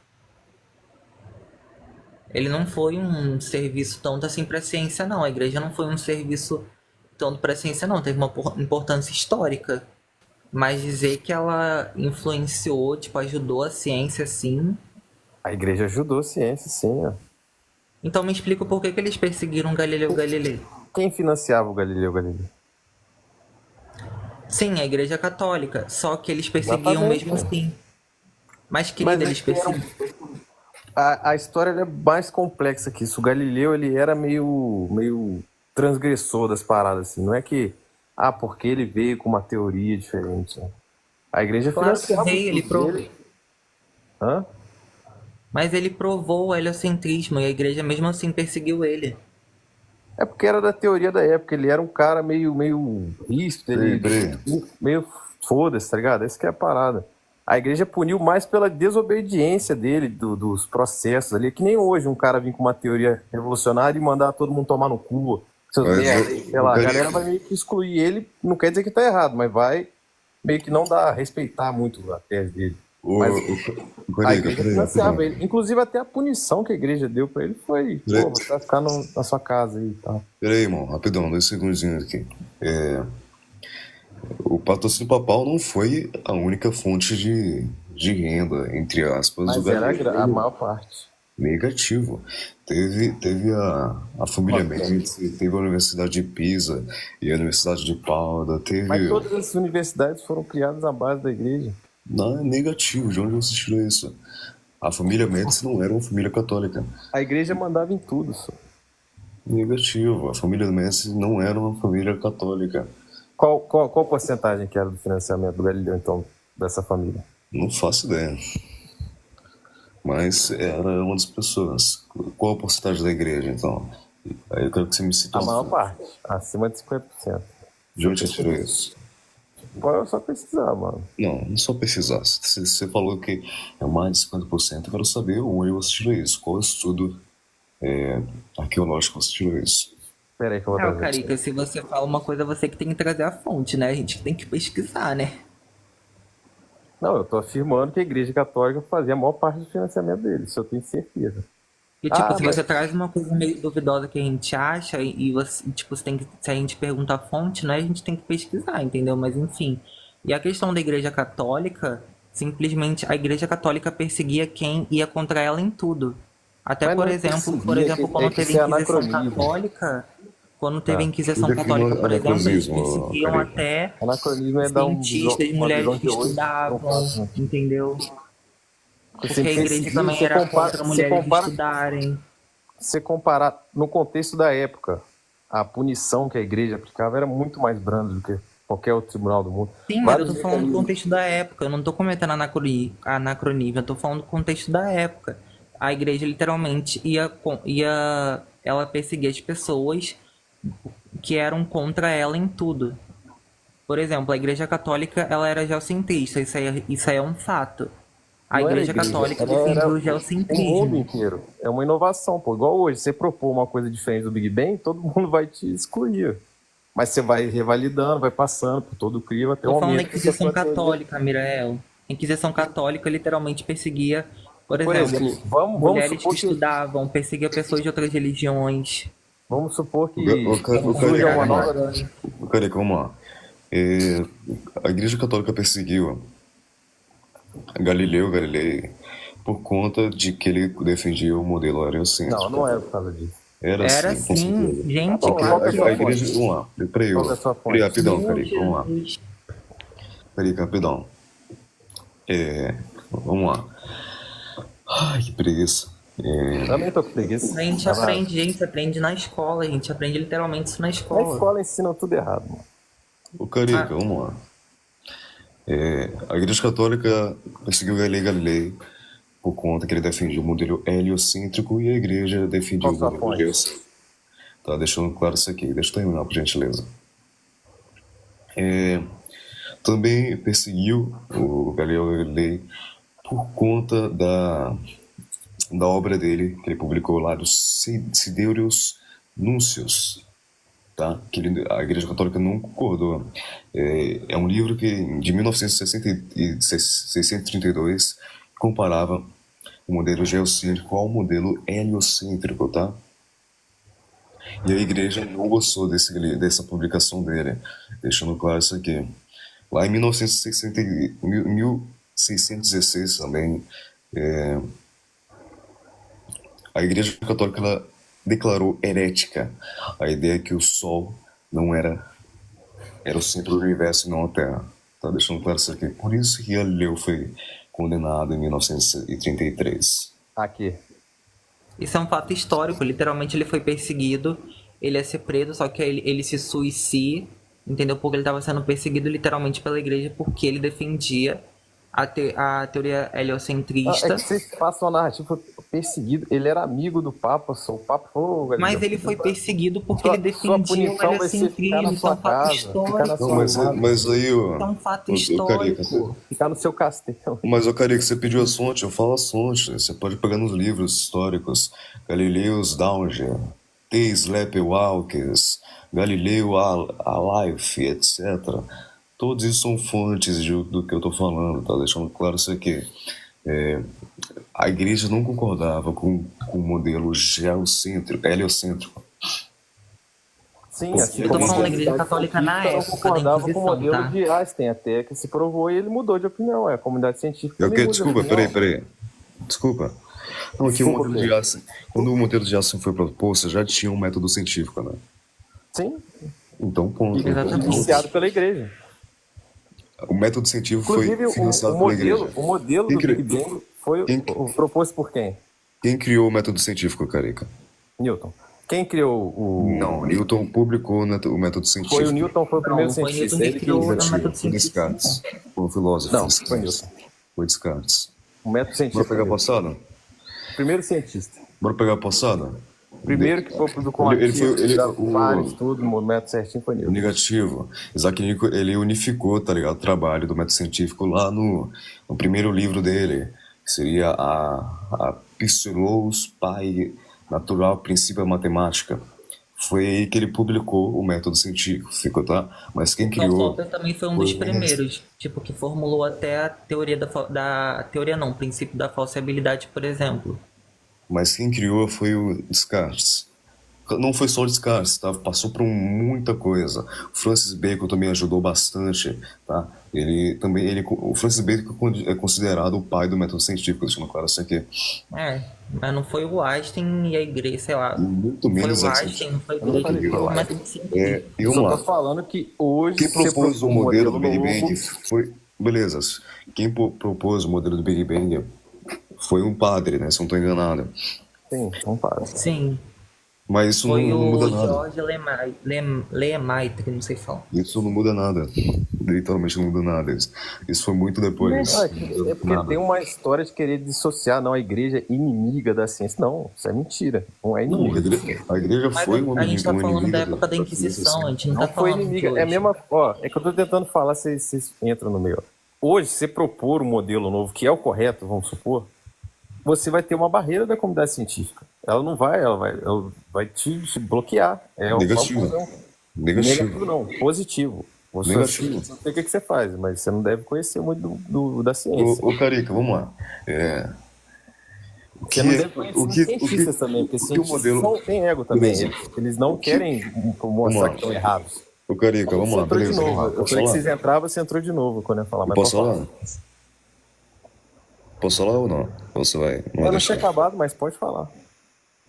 Ele não foi um serviço tanto assim para a ciência, não. A igreja não foi um serviço tanto para a ciência, não. Teve uma importância histórica. Mas dizer que ela influenciou, tipo, ajudou a ciência, sim. A igreja ajudou a ciência, sim. Ó. Então me explica por que eles perseguiram Galileu Galilei. Quem financiava o Galileu Galilei? Sim, a igreja católica. Só que eles perseguiam Exatamente, mesmo né? assim. Mas, Mas querida, é eles que era perseguiam. a história ela é mais complexa que isso. O Galileu, ele era meio transgressor das paradas, assim. Não é que, porque ele veio com uma teoria diferente. Né? A igreja Claro que financiava veio, ele tudo provou. dele. Hã? Mas ele provou o heliocentrismo e a igreja mesmo assim perseguiu ele. É porque era da teoria da época. Ele era um cara meio ríspido, Peraí. meio foda-se, tá ligado? Essa que é a parada. A igreja puniu mais pela desobediência dele, dos processos ali. Que nem hoje um cara vir com uma teoria revolucionária e mandar todo mundo tomar no cu. Seus Mas merda, sei lá, a peraí. galera vai meio que excluir ele. Não quer dizer que tá errado, mas vai meio que não dá respeitar muito a tese dele. Mas a Peraí, igreja peraí, financiava rapidão. ele. Inclusive até a punição que a igreja deu pra ele foi, Peraí. pô, você vai ficar na sua casa aí e tal. Peraí, irmão, rapidão, 2 segundinhos aqui. O patrocínio papal não foi a única fonte de renda, entre aspas, do Mas era Galileu. a maior parte. Negativo. Teve a família Médici, teve a Universidade de Pisa e a Universidade de Padua, Mas teve. todas essas universidades foram criadas à base da igreja. Não, é negativo, de onde você tirou isso? A família Médici não era uma família católica. A igreja mandava em tudo. Só. Negativo, a família Médici não era uma família católica. Qual porcentagem que era do financiamento do Galileu, então, dessa família? Não faço ideia. Mas era uma das pessoas. Qual a porcentagem da igreja, então? Aí eu quero que você me cite A maior parte, acima de 50%. de onde você tirou isso. Pode só pesquisar, mano. Não só pesquisar. Você falou que é mais de 50%, eu quero saber onde você tirou isso. Qual estudo arqueológico você tirou isso? Pera aí que eu vou É, o trazer. Carica, se você fala uma coisa, você que tem que trazer a fonte, né? A gente que tem que pesquisar, né? Não, eu tô afirmando que a igreja católica fazia a maior parte do financiamento dele, isso eu tenho certeza. E, tipo, se Mas você traz uma coisa meio duvidosa que a gente acha e você, tipo, você tem que, se a gente pergunta a fonte, né, a gente tem que pesquisar, entendeu? Mas, enfim. E a questão da Igreja Católica, simplesmente a Igreja Católica perseguia quem ia contra ela em tudo. Até, Mas por não é exemplo, perseguia, quando que teve isso é Inquisição anacronismo. Católica, quando teve a Tá. Inquisição Defina Católica, por exemplo, eles anacronismo, perseguiam Carica. até Anacronismo é dar cientistas, uma mulheres visão que de hoje. estudavam, entendeu? Porque Você a igreja perseguir, também você era compara, contra você mulheres compara, estudarem. você comparar no contexto da época, a punição que a igreja aplicava era muito mais branda do que qualquer outro tribunal do mundo. Sim, mas eu tô falando do contexto da época. Eu não tô comentando anacronismo, eu tô falando do contexto da época. A igreja literalmente ela perseguia as pessoas que eram contra ela em tudo. Por exemplo, a igreja católica, ela era geocentrista, isso aí é um fato. A Não era igreja católica era defendia o o mundo geocentrismo. inteiro. É uma inovação, pô. Igual hoje, você propor uma coisa diferente do Big Bang, todo mundo vai te excluir. Mas você vai revalidando, vai passando por todo o crivo até o Tô falando da momento que Inquisição você pode Católica, Mirael. A Inquisição Católica literalmente perseguia, por Por exemplo, exemplo, vamos mulheres supor que que estudavam, perseguia pessoas de outras religiões. vamos supor que O surja uma nova. Carica, vamos lá. A Igreja Católica perseguiu Galileu Galilei por conta de que ele defendia o modelo heliocêntrico. Não era por causa disso. Era Era assim, com sim, certeza. gente, Qual que é a cara. sua A igreja, fonte? vamos lá, peraí, Qual que é a sua fonte? peraí, rapidão, Meu Carica, vamos lá. Jesus. Carica, rapidão. Vamos lá. Ai, que preguiça. Também tô com preguiça. A gente aprende na escola, a gente aprende literalmente isso na Na escola. escola ensinam tudo errado, mano. O Carica, vamos lá. A Igreja Católica perseguiu Galileu Galilei por conta que ele defendia o modelo heliocêntrico e a igreja defendia Qual o sua modelo fonte? geocêntrico. Tá deixando claro isso aqui. Deixa eu terminar, por gentileza. É, também perseguiu o Galileu Galilei por conta da obra dele, que ele publicou lá, dos Sidereus Núncios, tá? A Igreja Católica não concordou. É um livro de 1932 comparava o modelo geocêntrico ao modelo heliocêntrico, tá? E a igreja não gostou dessa publicação dele, deixando claro isso aqui. Lá em 1616 também, a Igreja Católica ela declarou herética a ideia que o Sol não era o centro do universo e não a Terra. Tá deixando claro isso aqui. Por isso que Galileu foi condenado em 1933. Aqui. Isso é um fato histórico, literalmente ele foi perseguido, ele ia ser preso, só que ele se suicida, entendeu? Porque ele estava sendo perseguido literalmente pela igreja porque ele defendia a teoria heliocentrista. É que vocês passam a narrativa perseguido. Ele era amigo do Papa, o Papa foi. Mas ele foi perseguido porque ele Sua defendia o punição vai ser ficar na heliocentrismo, isso é sua um fato casa, histórico. ficar na Não, sua mas aí, Isso é um fato Carica, histórico. ficar no seu castelo. mas, Carica, você pediu as fontes, eu falo as fontes. Você pode pegar nos livros históricos. Galileus Daunger, T. Slepewalkes, Galileu Alive, etc. Todos isso são fontes do que eu estou falando, tá? Deixando claro isso aqui. A igreja não concordava com o modelo heliocêntrico. Sim, assim Eu tô como falando da a igreja católica na não época da concordava com o Inquisição, modelo tá? de Einstein, até que se provou e ele mudou de opinião. A comunidade científica Eu também que, muda de desculpa, opinião. peraí. Desculpa. Não, aqui o Desculpa, modelo de Einstein, quando o modelo de Einstein foi proposto, já tinha um método científico, né? Sim, Então, ponto. Exatamente. iniciado pela igreja. O método científico foi Inclusive, financiado pela igreja. o modelo Quem do criou? Big Bang foi proposto por quem? Quem criou o método científico, Carica? Newton. Quem criou o... Não, Newton publicou o método científico. Foi o Newton, foi o primeiro Não, foi cientista. Newton Ele que criou o Negativo, método foi científico. Descartes. Foi um filósofo. Não, Descartes. foi Newton. Foi Descartes. O método Bora científico. pegar a dele. passada? Primeiro cientista. Bora pegar a passada? Primeiro que foi do Ele foi- vários tudo, o método certinho foi O Newton. negativo. Isaac Newton, ele unificou, tá ligado, o trabalho do método científico lá no primeiro livro dele, que seria a Physiologus Pai Natural Princípio da Matemática. Foi aí que ele publicou o método científico, tá? Mas quem Então, criou... Popper também foi um dos primeiros, tipo, que formulou até a teoria teoria não, o princípio da falsibilidade, por exemplo. Mas quem criou foi o Descartes. Não foi só o Descartes, tá? Passou por muita coisa. O Francis Bacon também ajudou bastante, tá? O Francis Bacon é considerado o pai do método científico, deixando claro isso aqui. Mas não foi o Einstein e a igreja, sei lá. Muito Não foi menos o assim. Einstein, não foi a Eu não igreja que falei criou o isso. método científico. E Só vamos tô lá. falando que hoje Quem você propôs o modelo do Big novo- Bang foi... Beleza. Quem propôs o modelo do Big Bang foi um padre, né? Se eu não estou enganado. Sim, não para. Sim, Mas isso foi não muda o nada. George Lemaitre, não sei falar. Isso não muda nada. Literalmente não muda nada. Isso foi muito depois. Não, é porque tem uma história de querer dissociar, não, a igreja é inimiga da ciência. Não, isso é mentira. Não é Não, inimiga. a igreja Mas foi uma a gente tá uma falando inimiga da época da ciência, Inquisição, a assim. gente não Não tá foi falando de inimiga. hoje. É a mesma. Ó, é que eu tô tentando falar, vocês entram no meio. Hoje, se você propor um modelo novo, que é o correto, vamos supor, você vai ter uma barreira da comunidade científica. Ela não vai, ela vai te bloquear. É uma Negativo. conclusão. Negativo. Negativo não, positivo. Você Negativo. não sei o que você faz, mas você não deve conhecer muito da ciência. Ô, Carica, vamos lá. Você não deve conhecer cientistas também, porque o que o cientistas modelo... têm ego também. Beleza. Eles não querem mostrar que estão errados. Ô, Carica, vamos Você lá, entrou de beleza. novo. Eu Posso falei que falar? vocês entravam, você entrou de novo quando eu ia falar. Mas Posso pode falar? Posso falar ou não? Ou você vai... Não vai Eu não deixar? tinha acabado, mas pode falar.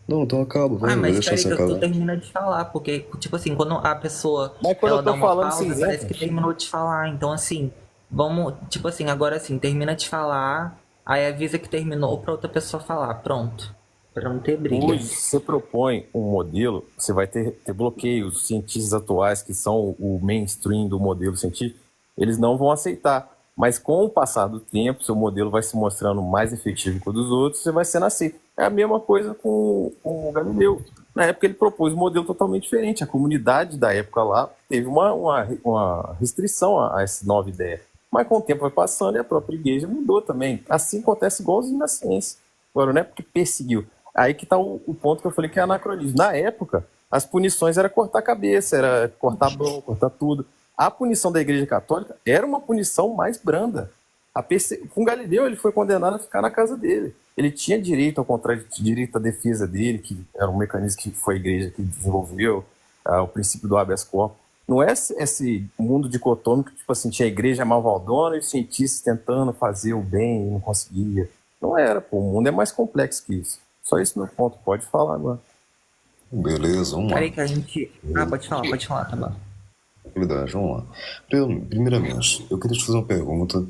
Não, então acaba. Vai Mas deixar você Carica, tu acabar. termina de falar, porque, tipo assim, quando a pessoa Mas quando ela eu tô dá uma falando, pausa, vocês parece entram. que terminou de falar. Então, assim, vamos, tipo assim, agora assim, termina de falar, aí avisa que terminou pra outra pessoa falar. Pronto. Pra não ter briga. Hoje, se você propõe um modelo, você vai ter bloqueios. Os cientistas atuais, que são o mainstream do modelo científico, eles não vão aceitar. Mas com o passar do tempo, seu modelo vai se mostrando mais efetivo que o dos outros, você vai sendo aceito. É a mesma coisa com o Galileu. Na época ele propôs um modelo totalmente diferente. A comunidade da época lá teve uma restrição a essa nova ideia. Mas com o tempo vai passando e a própria igreja mudou também. Assim acontece igualzinho na ciência. Agora, não é porque perseguiu. Aí que está o ponto que eu falei que é anacronismo. Na época, as punições era cortar a cabeça, era cortar a mão, cortar tudo. A punição da Igreja Católica era uma punição mais branda. Com Galileu, ele foi condenado a ficar na casa dele. Ele tinha direito ao contrário, direito à defesa dele, que era um mecanismo que foi a Igreja que desenvolveu, o princípio do habeas corpus. Não é esse mundo dicotômico, tipo assim, tinha a Igreja malvadona e os cientistas tentando fazer o bem e não conseguia. Não era, pô. O mundo é mais complexo que isso. Só isso meu ponto. Pode falar agora. Beleza, vamos lá. Peraí que a gente... pode falar, tá bom. Verdade, vamos lá. Primeiramente, eu queria te fazer uma pergunta.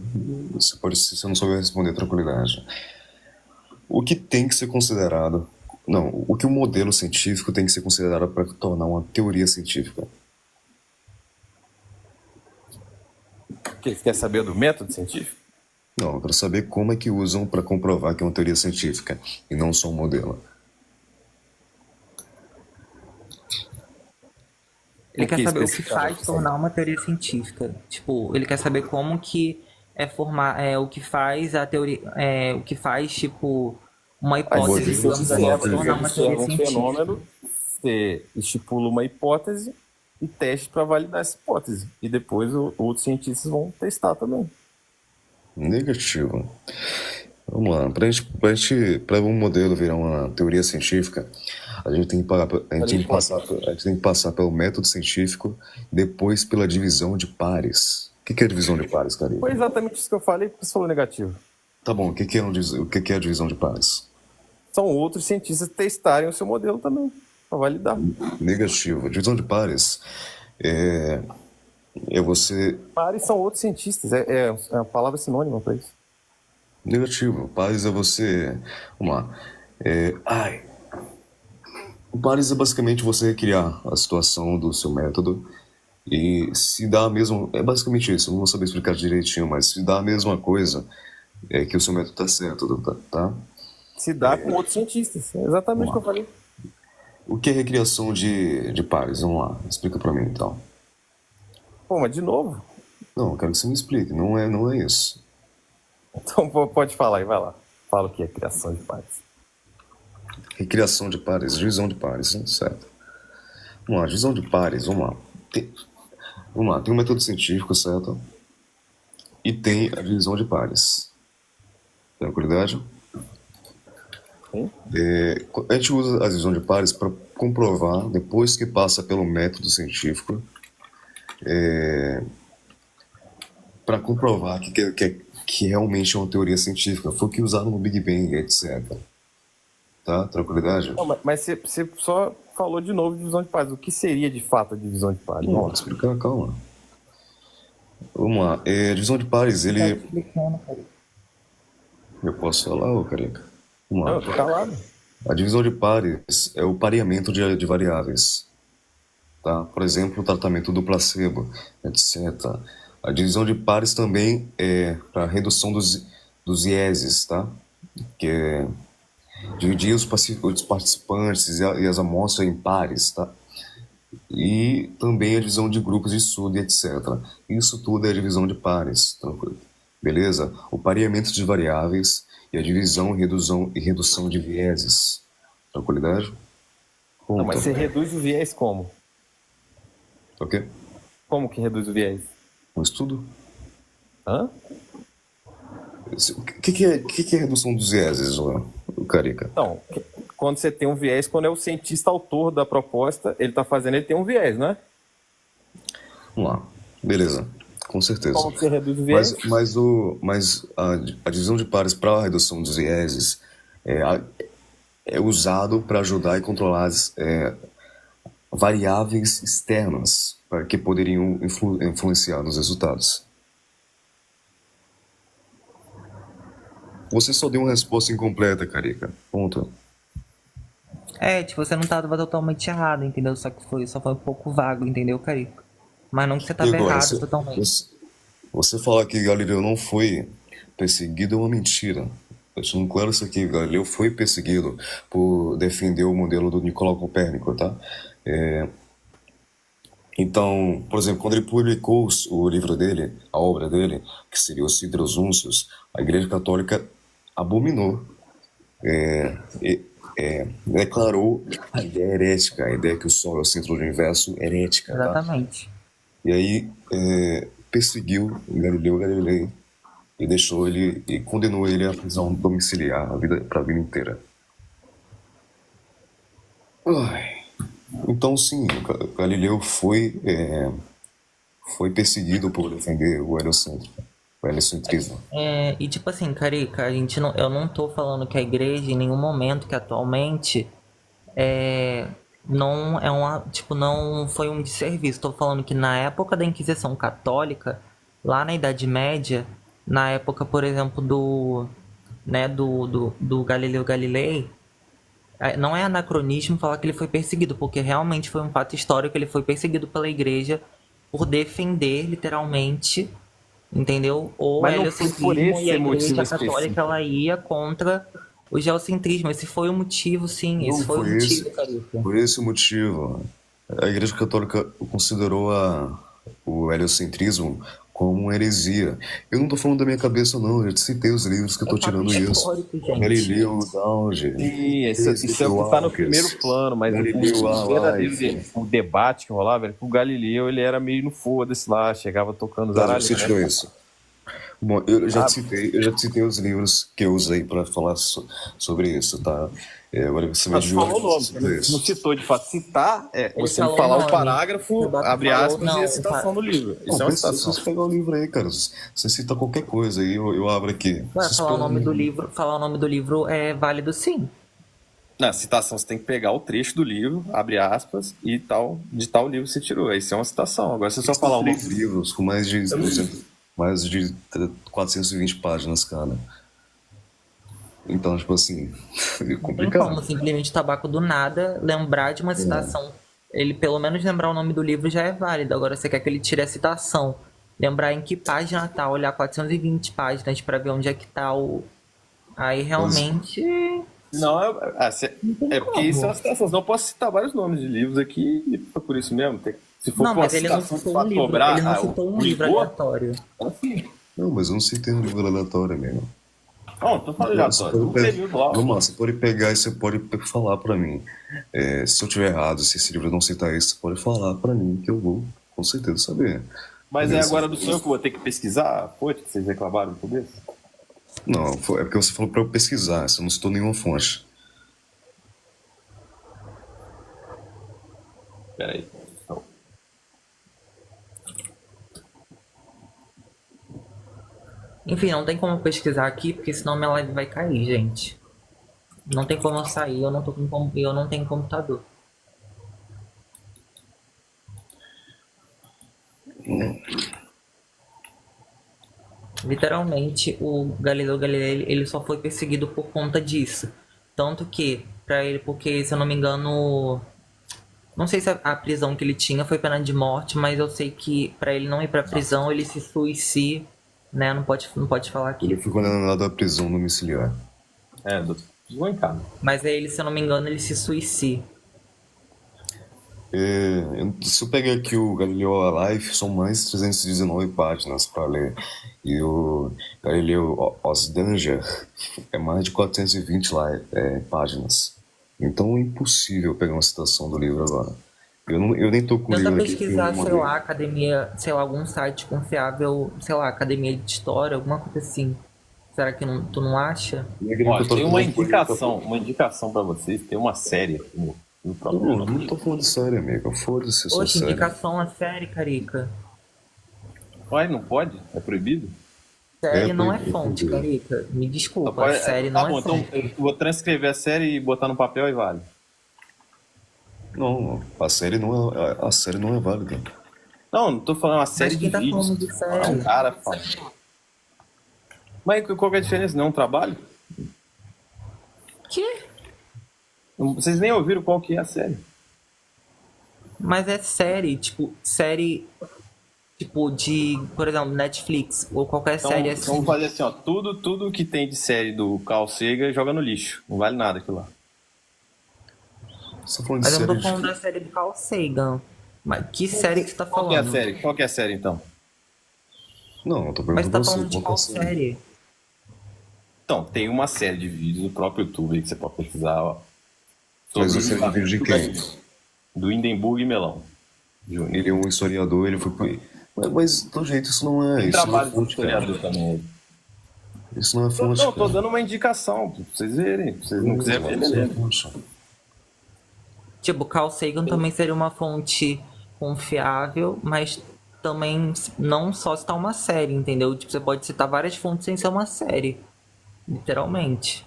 Se você não souber responder, tranquilidade. O que tem que ser considerado... Não, o que um modelo científico tem que ser considerado para tornar uma teoria científica? Você quer saber do método científico? Não, eu quero saber como é que usam para comprovar que é uma teoria científica e não só um modelo. Ele quer saber o que especificamente faz tornar uma teoria científica. Tipo, ele quer saber como que o que faz a teoria, o que faz, tipo, uma hipótese, modelo digamos você assim, leva, tornar uma teoria um científica. fenômeno, você estipula uma hipótese e teste para validar essa hipótese. E depois outros cientistas vão testar também. Negativo. Vamos lá. Para um modelo virar uma teoria científica, a gente tem que passar pelo método científico, depois pela divisão de pares. O que é a divisão de pares, cara? Foi exatamente isso que eu falei, porque você falou negativo. Tá bom, o que é a divisão de pares? São outros cientistas testarem o seu modelo também, para validar. Negativo. A divisão de pares é você... Pares são outros cientistas, é uma palavra sinônima para isso. Negativo. Pares é você... Vamos lá. O pares é basicamente você criar a situação do seu método e se dá a mesma... É basicamente isso, eu não vou saber explicar direitinho, mas se dá a mesma coisa, é que o seu método está certo, tá? Se dá com outros cientistas, é exatamente o que eu falei. O que é recriação de pares? Vamos lá, explica pra mim então. Pô, mas de novo? Não, eu quero que você me explique, não é isso. Então pode falar aí, vai lá. Fala o que é criação de pares. Recriação de pares, divisão de pares, certo. Vamos lá, divisão de pares, vamos lá. Tem um método científico, certo? E tem a divisão de pares. Tranquilidade? Sim. A gente usa a divisão de pares para comprovar, depois que passa pelo método científico, para comprovar que realmente é uma teoria científica. Foi o que usaram no Big Bang, etc. Tá? Tranquilidade? Não, mas você só falou de novo de divisão de pares. O que seria de fato a divisão de pares? Vou explicar, calma. Vamos lá. Divisão de pares, ele... Tá explicando, cara. Eu posso falar, ô careca? Vamos lá. Não, eu tô calado. A divisão de pares é o pareamento de variáveis. Tá? Por exemplo, o tratamento do placebo, etc. A divisão de pares também é para redução dos vieses, tá? Que é dividir os participantes e as amostras em pares, tá? E também a divisão de grupos de estudo, etc. Isso tudo é a divisão de pares, tranquilo? Beleza? O pareamento de variáveis e a divisão e redução de vieses. Tranquilidade? Não, mas você reduz o viés como? Ok? Como que reduz o viés? Um estudo? Hã? O que é redução dos vieses, o Carica? Então, quando você tem um viés, quando é o cientista autor da proposta, ele tem um viés, né? Vamos lá. Beleza. Com certeza. Como que você reduz o viés? Mas a divisão de pares para a redução dos vieses é usado para ajudar e controlar as variáveis externas para que poderiam influenciar nos resultados. Você só deu uma resposta incompleta, Carica. Ponto. Tipo, você não tava totalmente errado, entendeu? Só foi um pouco vago, entendeu, Carico? Mas não que você tava E agora, errado totalmente. Você falar que Galileu não foi perseguido é uma mentira. Deixando claro isso aqui, Galileu foi perseguido por defender o modelo do Nicolau Copérnico, tá? Então, por exemplo, quando ele publicou o livro dele, a obra dele, que seria os Sidros Úncios, a Igreja Católica abominou, declarou a ideia herética, a ideia que o Sol é o centro do universo herética, tá? Exatamente. E aí perseguiu Galileu Galilei e deixou ele e condenou ele à prisão domiciliar para a vida inteira. Ai. Então, sim, Galileu foi perseguido por defender o heliocentrismo. E tipo assim, Carica, eu não tô falando que a igreja, em nenhum momento, que atualmente, não é não foi um desserviço. Tô falando que na época da Inquisição Católica, lá na Idade Média, na época, por exemplo, do Galileu Galilei, não é anacronismo falar que ele foi perseguido, porque realmente foi um fato histórico, ele foi perseguido pela igreja por defender, literalmente, entendeu? O Mas não foi por heliocentrismo, e a esse motivo igreja católica, específico. ela ia contra o geocentrismo. Esse foi o motivo, sim, Não esse foi o foi esse, motivo, Carica. por esse motivo. A Igreja Católica considerou o heliocentrismo como uma heresia. Eu não estou falando da minha cabeça, não. Eu te citei os livros que eu É estou fato tirando isso. histórico, gente. Galileu Gauge, E isso é o que está no primeiro plano, mas Galileu o verdadeiro Alive. o debate que rolava era que o Galileu ele era meio no foda-se lá, chegava tocando Tá, zaralhada, você tirou né? isso. Bom, eu já te citei os livros que eu usei para falar sobre isso, tá? Agora você vai Mas de falou o nome, onde você não citou de fato. Citar é Ele você me falou o falar o nome. parágrafo, O Baco abre falou, aspas, e não, a citação do livro. Isso é uma Mas se citação. você pegar o livro aí, cara, você cita qualquer coisa aí, eu abro aqui. Ué, Vocês falar o pegam nome do livro, falar o nome do livro é válido, sim. Na citação você tem que pegar o trecho do livro, abre aspas, e tal, de tal livro você tirou. Isso é uma citação. Agora você só São falar o nome. 3 livros com mais de 420 páginas, cara. Então, tipo assim, é Não tem complicado. como simplesmente Tabaco do nada lembrar de uma citação. Ele pelo menos lembrar o nome do livro já é válido. Agora você quer que ele tire a citação, lembrar em que página tá, olhar 420 páginas pra ver onde é que tá o. Aí realmente. Não, é porque isso é como. uma citação. Senão eu posso citar vários nomes de livros aqui e foi por isso mesmo. Se for Não, com a mas ele não citação citou um para livro. cobrar Ele não citou um o livro rigor, aleatório. assim. Não, mas eu não citei no livro aleatório mesmo. Não, tô falando aleatório. Um período lá. Vamos lá, você pode pegar e você pode falar pra mim. Se eu tiver errado, se esse livro não citar isso, você pode falar pra mim que eu vou com certeza saber. Mas é Beleza? agora do senhor que eu vou ter que pesquisar? Foi que vocês reclamaram no começo? Não, é porque você falou pra eu pesquisar, você não citou nenhuma fonte. Peraí. Então, Enfim, não tem como eu pesquisar aqui, porque senão minha live vai cair, gente. Não tem como eu sair, eu não tenho computador. Literalmente, o Galileu Galilei, ele só foi perseguido por conta disso. Tanto que, pra ele, porque, se eu não me engano, não sei se a prisão que ele tinha foi pena de morte, mas eu sei que pra ele não ir pra prisão, ele se suicida, né? Não pode falar aqui. Ele foi condenado à prisão domiciliar. vou em casa. Mas aí ele, se eu não me engano, ele se suicida. Se eu pegar aqui o Galileu Alive, são mais 319 páginas para ler. E o Galileu Osdanger é mais de 420 páginas. Então é impossível pegar uma citação do livro agora. Eu nem tô com o Tenta livro aqui. pesquisar, sei lá, academia, sei lá, algum site confiável, sei lá, academia de história, alguma coisa assim. Será que tu não acha? Ó, tem uma indicação para vocês, tem uma série aqui no próprio Não, não tô falando sério, amigo. Foda-se, só Oxe, sério. indicação a série, Carica. Uai, não pode? É proibido? Série não é proibido. fonte, Carica. Me desculpa, Pode- série tá não bom, é então fonte. eu vou transcrever a série e botar no papel e vale. Não, a série não é válida. Não tô falando uma série Mas de quem tá vídeos. falando de série? Um cara fala. Mas qual que é a diferença? Não é um trabalho? Que? Vocês nem ouviram qual que é a série. Mas é série, tipo, série Tipo, por exemplo, Netflix ou qualquer série Então vamos assim. fazer assim, ó. Tudo que tem de série do Carl Sagan joga no lixo. Não vale nada aquilo lá. Você tá falando de Mas eu não tô série falando de... da série do Carl Sagan. Mas que série que você tá Qual que é a falando? série? Qual que é a série, então? Não, eu tô Mas você perguntando tá pra você, falando de qual que é a qual série? série? Então, tem uma série de vídeos no próprio YouTube aí que você pode pesquisar, ó, Mas sobre o a série de vídeo de julgamento quem? do Hindenburg e Melão Júnior. Ele é um historiador, ele foi... Mas, do jeito, Tem isso não é trabalho de fonte, cara. historiador também. Isso não é fonte, Não, tô cara. dando uma indicação pra vocês verem. Se vocês não Beleza, quiserem ver, mano, isso não é beleza. fonte. Tipo, Carl Sagan também seria uma fonte confiável, mas também não só citar uma série, entendeu? Tipo, você pode citar várias fontes sem ser uma série, literalmente.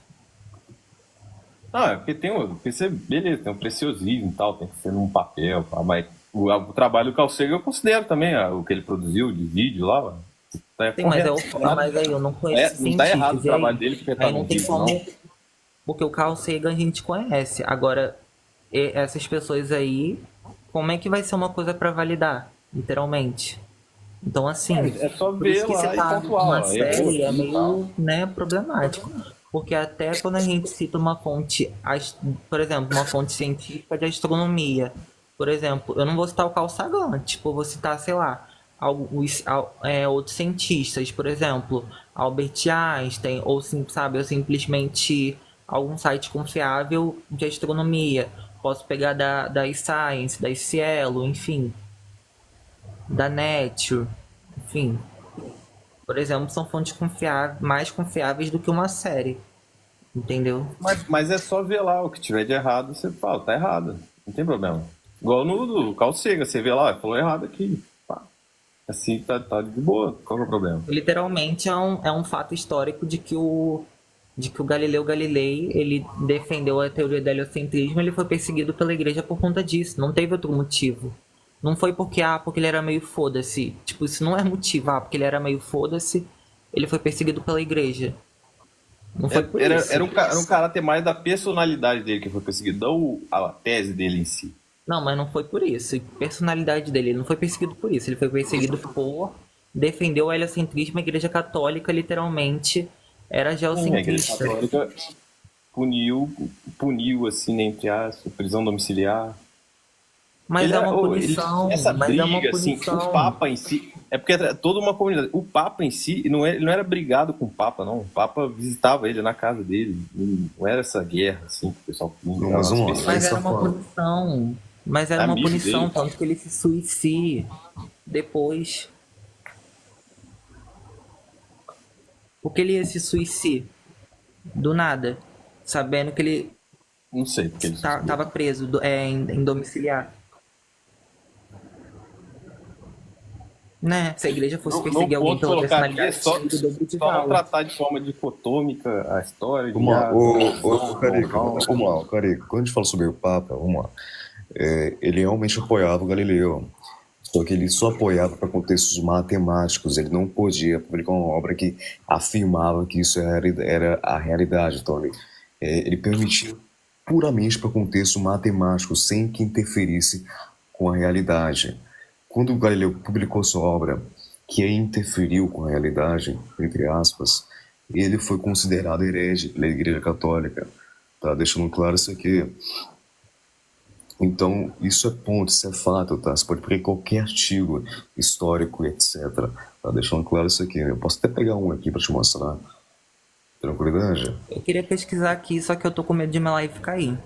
Ah, é porque porque você, beleza, tem um preciosismo e tal, tem que ser num papel, pá, mas o trabalho do Carl Sagan eu considero também, o que ele produziu de vídeo lá, ó, tá Sim, mas, correto. mas aí eu não conheço Não tá errado o cientistas, e trabalho aí? dele porque tá Aí num não tem vídeo, como, não. porque o Carl Sagan a gente conhece. Agora, essas pessoas aí, como é que vai ser uma coisa pra validar, literalmente? Então, assim, É só por isso ver que lá e citar pontuar, uma ó, errou série é aqui e tal. meio, né, problemático. Porque até quando a gente cita uma fonte, por exemplo, uma fonte científica de astronomia, por exemplo, eu não vou citar o Carl Sagan, tipo, eu vou citar, sei lá, outros cientistas, por exemplo, Albert Einstein, ou sim, sabe, ou simplesmente algum site confiável de astronomia. Posso pegar da iScience, da Cielo, enfim, da Nature, enfim. Por exemplo, são fontes mais confiáveis do que uma série, entendeu? Mas é só ver lá o que tiver de errado, você fala, tá errado, não tem problema. Igual no do Carl Sagan, você vê lá, falou errado aqui, pá. Assim tá de boa, qual que é o problema? Literalmente é um fato histórico de que o Galileu Galilei, ele defendeu a teoria do heliocentrismo, ele foi perseguido pela igreja por conta disso, não teve outro motivo. Não foi porque ele era meio foda-se. Tipo, isso não é motivo, porque ele era meio foda-se, ele foi perseguido pela igreja. Não foi por isso. Era um caráter mais da personalidade dele que foi perseguido, não a tese dele em si. Não, mas não foi por isso. Personalidade dele, ele não foi perseguido por isso. Ele foi perseguido por defender o heliocentrismo. A Igreja Católica, literalmente, era Sim, a Igreja geocentrista. Católica puniu assim, entre aspas, prisão domiciliar. Mas é uma punição. Essa Mas é uma briga, assim, o punição. Papa em si, é porque é toda uma comunidade. O Papa em si, ele não era brigado com o Papa, não. O Papa visitava ele na casa dele. Não era essa guerra, assim, que o pessoal Não, mas vamos lá, aí Mas você era tá uma falando. punição. Mas era uma Amigo punição, dele. tanto que ele se suicide depois. Por que ele ia se suicidar? Do nada. Sabendo que ele Não sei porque ele suicidou. tava preso em domiciliar. Né? Se a igreja fosse Não perseguir alguém ponto pela colocar aqui é personalidade, tinha ido o dobro de só não vala. tratar de forma dicotômica a história de Vamos lá, não, Carica, não, não. vamos lá, Carica. Quando a gente fala sobre o Papa, vamos lá. Ele realmente apoiava o Galileu. Só que ele só apoiava para contextos matemáticos. Ele não podia publicar uma obra que afirmava que isso era a realidade. Então, ele permitia puramente para contexto matemático, sem que interferisse com a realidade. Quando o Galileu publicou sua obra, que interferiu com a realidade, entre aspas, ele foi considerado herege pela Igreja Católica. Tá deixando claro isso aqui. Então, isso é ponto, isso é fato, tá? Você pode pegar qualquer artigo histórico, etc. Tá deixando claro isso aqui. Eu posso até pegar um aqui para te mostrar. Tranquilidade? Eu queria pesquisar aqui, só que eu tô com medo de minha live cair.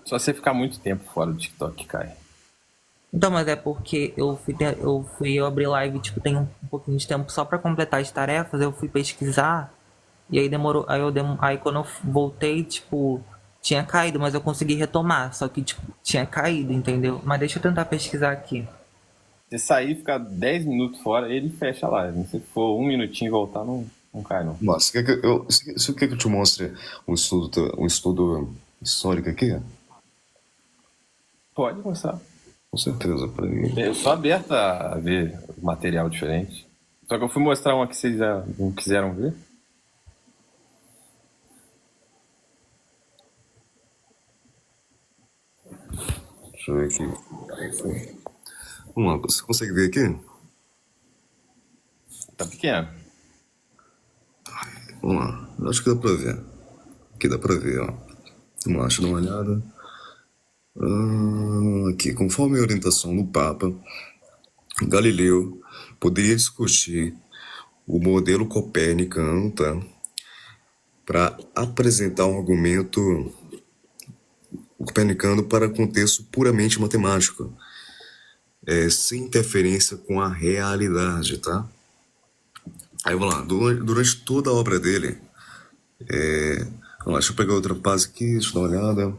Só você ficar muito tempo fora do TikTok, cai. Então, mas é porque eu abri live, tipo, tem um pouquinho de tempo só pra completar as tarefas, eu fui pesquisar, e aí demorou, aí quando eu voltei, tipo, tinha caído, mas eu consegui retomar, só que, tipo, tinha caído, entendeu? Mas deixa eu tentar pesquisar aqui. Se sair, ficar 10 minutos fora, ele fecha a live. Se for um minutinho e voltar, não cai, não. Mas você quer que eu te mostre um estudo histórico aqui? Pode começar. Com certeza, peraí. Eu sou aberto a ver material diferente. Só que eu fui mostrar uma que vocês já não quiseram ver. Deixa eu ver aqui. Vamos lá, você consegue ver aqui? Tá pequeno. Vamos lá, acho que dá pra ver. Aqui dá pra ver, ó. Vamos lá, deixa eu dar uma olhada. Aqui, conforme a orientação do Papa, Galileu poderia discutir o modelo copernicano, tá? Para apresentar um argumento copernicano para contexto puramente matemático, sem interferência com a realidade, tá? Aí vamos lá, durante toda a obra dele, vamos lá, deixa eu pegar outra paz aqui, deixa eu dar uma olhada.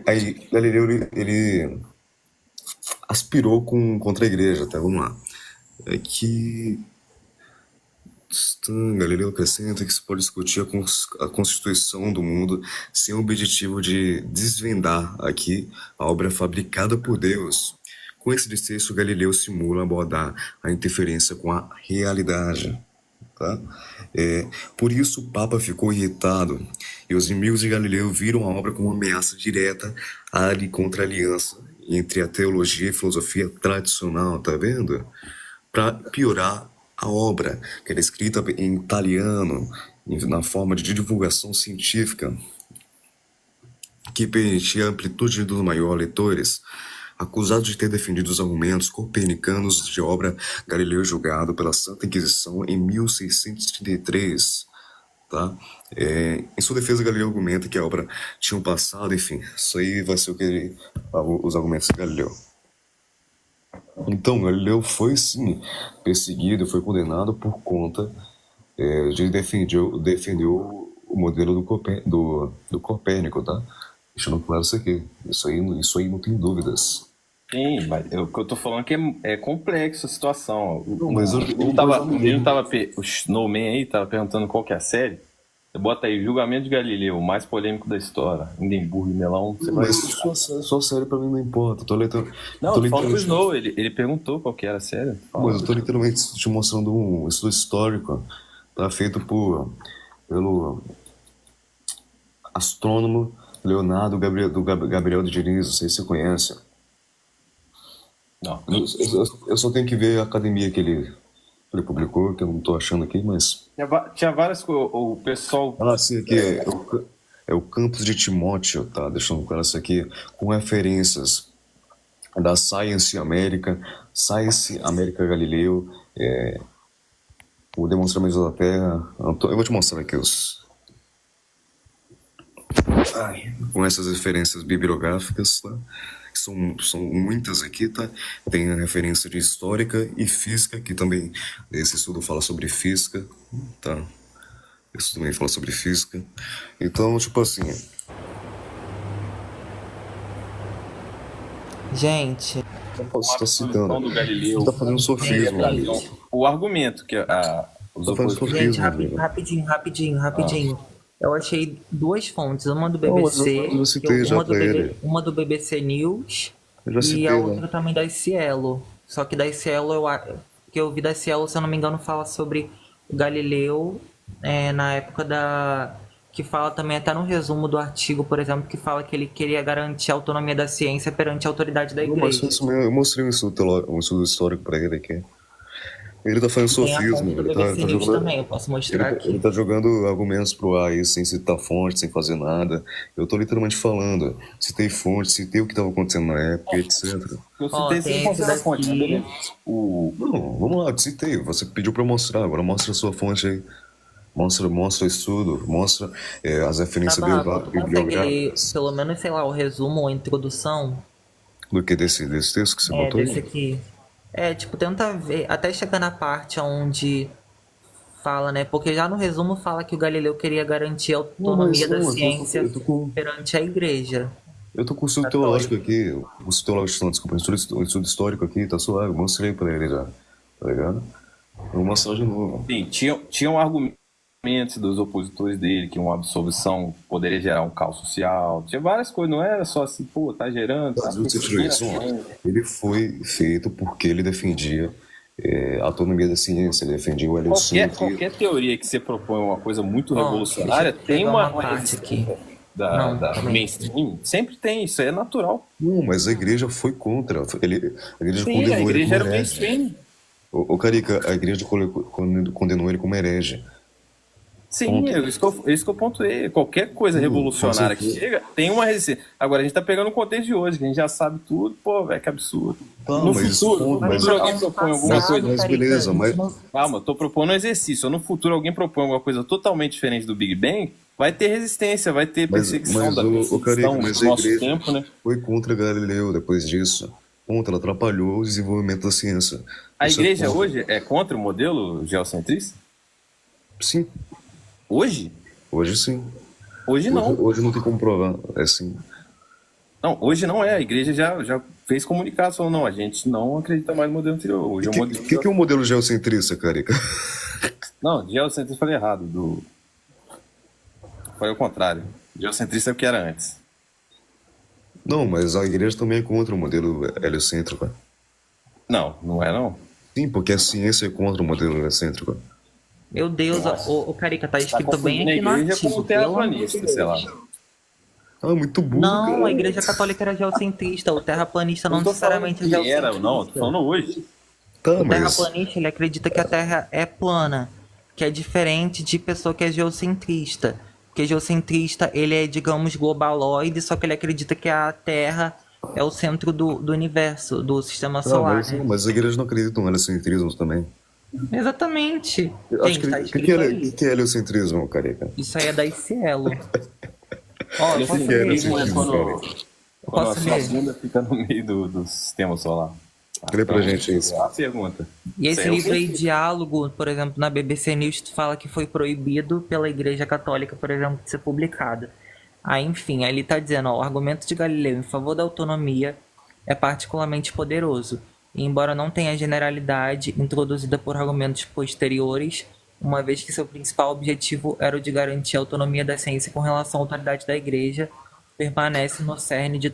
Aí Galileu, ele aspirou contra a igreja, tá? Vamos lá. Galileu acrescenta que se pode discutir a constituição do mundo sem o objetivo de desvendar aqui a obra fabricada por Deus. Com esse desfecho, Galileu simula abordar a interferência com a realidade. Tá? Por isso o Papa ficou irritado e os inimigos de Galileu viram a obra como uma ameaça direta contra a aliança entre a teologia e filosofia tradicional, tá vendo? Para piorar a obra, que era escrita em italiano, na forma de divulgação científica, que permitia a amplitude dos maiores leitores, acusado de ter defendido os argumentos copernicanos de obra, Galileu julgado pela Santa Inquisição em 1633. Tá? Em sua defesa, Galileu argumenta que a obra tinha um passado, enfim, isso aí vai ser os argumentos de Galileu. Então, Galileu foi sim perseguido, foi condenado por conta de defender o modelo do Copérnico, tá? Deixando claro isso aqui. Isso aí não tem dúvidas. Sim, mas o que eu tô falando é que é complexo a situação. Não, mas o Snowman aí tava perguntando qual que é a série. Você bota aí, Julgamento de Galileu, o mais polêmico da história. Hindenburg e Melão. Mas sua série pra mim não importa. Tô falando pro Snow, ele perguntou qual que era a série. Mas eu tô literalmente te mostrando um estudo histórico. Tá feito pelo astrônomo Leonardo Gabriel de Diniz, não sei se você conhece. Não. Eu só tenho que ver a academia que ele publicou, que eu não tô achando aqui, mas... Tinha várias coisas, o pessoal... sim, aqui é o Campus de Timóteo, tá? Deixando claro isso aqui, com referências da Science América Galileu, o Demonstramento da Terra... Eu vou te mostrar aqui com essas referências bibliográficas, tá? São muitas aqui, tá? Tem a referência de histórica e física, que também esse estudo fala sobre física, tá? Isso também fala sobre física. Então, tipo assim... Gente... Você tá citando. Do Galileu, você tá fazendo sofismo. O argumento que os Gente, rapidinho. Eu achei duas fontes, uma do BBC, uma do BBC News e a outra também da Cielo. Só que da Cielo, que eu vi da Cielo, se eu não me engano, fala sobre o Galileu na época que fala também até no resumo do artigo, por exemplo, que fala que ele queria garantir a autonomia da ciência perante a autoridade da igreja. Eu mostrei um estudo histórico pra ele aqui. Ele tá fazendo sofismo, ele tá jogando... também, eu posso mostrar aqui. Ele tá jogando argumentos pro ar aí, sem citar fonte, sem fazer nada. Eu tô literalmente falando. Citei fonte, citei o que tava acontecendo na época, etc. Eu citei sem considerar a fonte, beleza? Não, vamos lá, citei. Você pediu pra eu mostrar, agora mostra a sua fonte aí. Mostra o estudo, mostra as referências bibliográficas. Pelo menos, sei lá, o resumo ou a introdução. Do que desse texto que você botou? Desse aqui. Tenta ver, até chegar na parte onde fala, né? Porque já no resumo fala que o Galileu queria garantir a autonomia da ciência perante a igreja. Eu tô com o estudo teológico aqui, o estudo histórico aqui, tá suave, eu mostrei pra ele já, tá ligado? Eu vou mostrar de novo. Sim, tinham argumentos dos opositores dele, que uma absolvição poderia gerar um caos social, tinha várias coisas, não era só assim, tá gerando... Ele foi feito porque ele defendia a autonomia da ciência, ele defendia o heliocentrismo. Qualquer teoria que você propõe uma coisa muito revolucionária, tem uma parte aqui. da, Não, da também. mainstream, sempre tem, isso é natural. Não, mas a igreja foi contra. A igreja Sim, a condenou ele igreja como era o herege. mainstream. O Carica, a igreja condenou ele como herege. Sim, Ponto. isso que eu pontuei. Qualquer coisa Com revolucionária que certeza. chega tem uma resistência. Agora, a gente tá pegando o contexto de hoje, que a gente já sabe tudo. Pô, velho, que absurdo. Tá, No mas, futuro, Vai mas, lembrar alguém ano propõe alguma coisa. passado, mas Carica, beleza, a gente mas, não. Calma, eu tô propondo um exercício. No futuro, alguém propõe alguma coisa totalmente diferente do Big Bang, vai ter resistência, vai ter perseguição da o Carica, perseguição mas do a nosso igreja tempo, né? foi contra Galileu depois disso. Contra, ela atrapalhou o desenvolvimento da ciência. A Isso é igreja contra. hoje é contra o modelo geocentrista? Sim, Hoje? hoje sim. Hoje não. Hoje não tem como provar. É assim. Não, hoje não é. A igreja já fez comunicado, falou, não, a gente não acredita mais no modelo anterior. Hoje é O o modelo... que é o modelo geocentrista, Carica? Não, geocentrista eu falei errado. Falei o contrário. Geocentrista é o que era antes. Não, mas a igreja também é contra o modelo heliocêntrico. Não, não é não. Sim, porque a ciência é contra o modelo heliocêntrico. Meu Deus, o Carica, tá Tá escrito bem confundindo a aqui no igreja com artigo. o Pelo amor de terraplanista, sei lá. Deus. Ah, muito burro, Não, cara. a igreja católica era geocentrista, o terraplanista Eu não não tô falando necessariamente é que era, não. Eu tô geocentrista. falando hoje. Tá, O mas. terraplanista, ele acredita que a Terra é plana, que é diferente de pessoa que é geocentrista. Porque geocentrista, ele é, digamos, globaloide, só que ele acredita que a Terra é o centro do universo, do sistema Tá, solar, né? mas a igreja não acredita no heliocentrismo também. Exatamente. Eu acho Tem, tá que escrito aí. que é heliocentrismo, Carica? Isso aí é da Cielo. Ó, eu posso que é ler. heliocentrismo, quando, Carica? quando a Posso sua ler? bunda fica no meio do sistema solar. Lê pra gente isso. É a pergunta. E esse Isso aí livro aí, Diálogo, por exemplo, na BBC News, fala que foi proibido pela Igreja Católica, por exemplo, de ser publicado. Aí, enfim, aí ele tá dizendo, ó, o argumento de Galileu em favor da autonomia é particularmente poderoso, e embora não tenha generalidade introduzida por argumentos posteriores, uma vez que seu principal objetivo era o de garantir a autonomia da ciência com relação à autoridade da Igreja, permanece no cerne de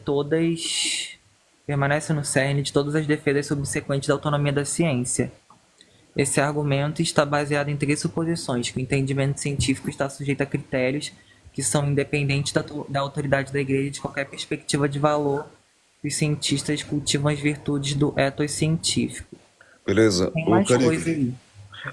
todas as defesas subsequentes da autonomia da ciência. Esse argumento está baseado em três suposições: que o entendimento científico está sujeito a critérios que são independentes da autoridade da Igreja de qualquer perspectiva de valor, que os cientistas cultivam as virtudes do ethos científico. Beleza. Tem Ô, mais Carica, coisa aí.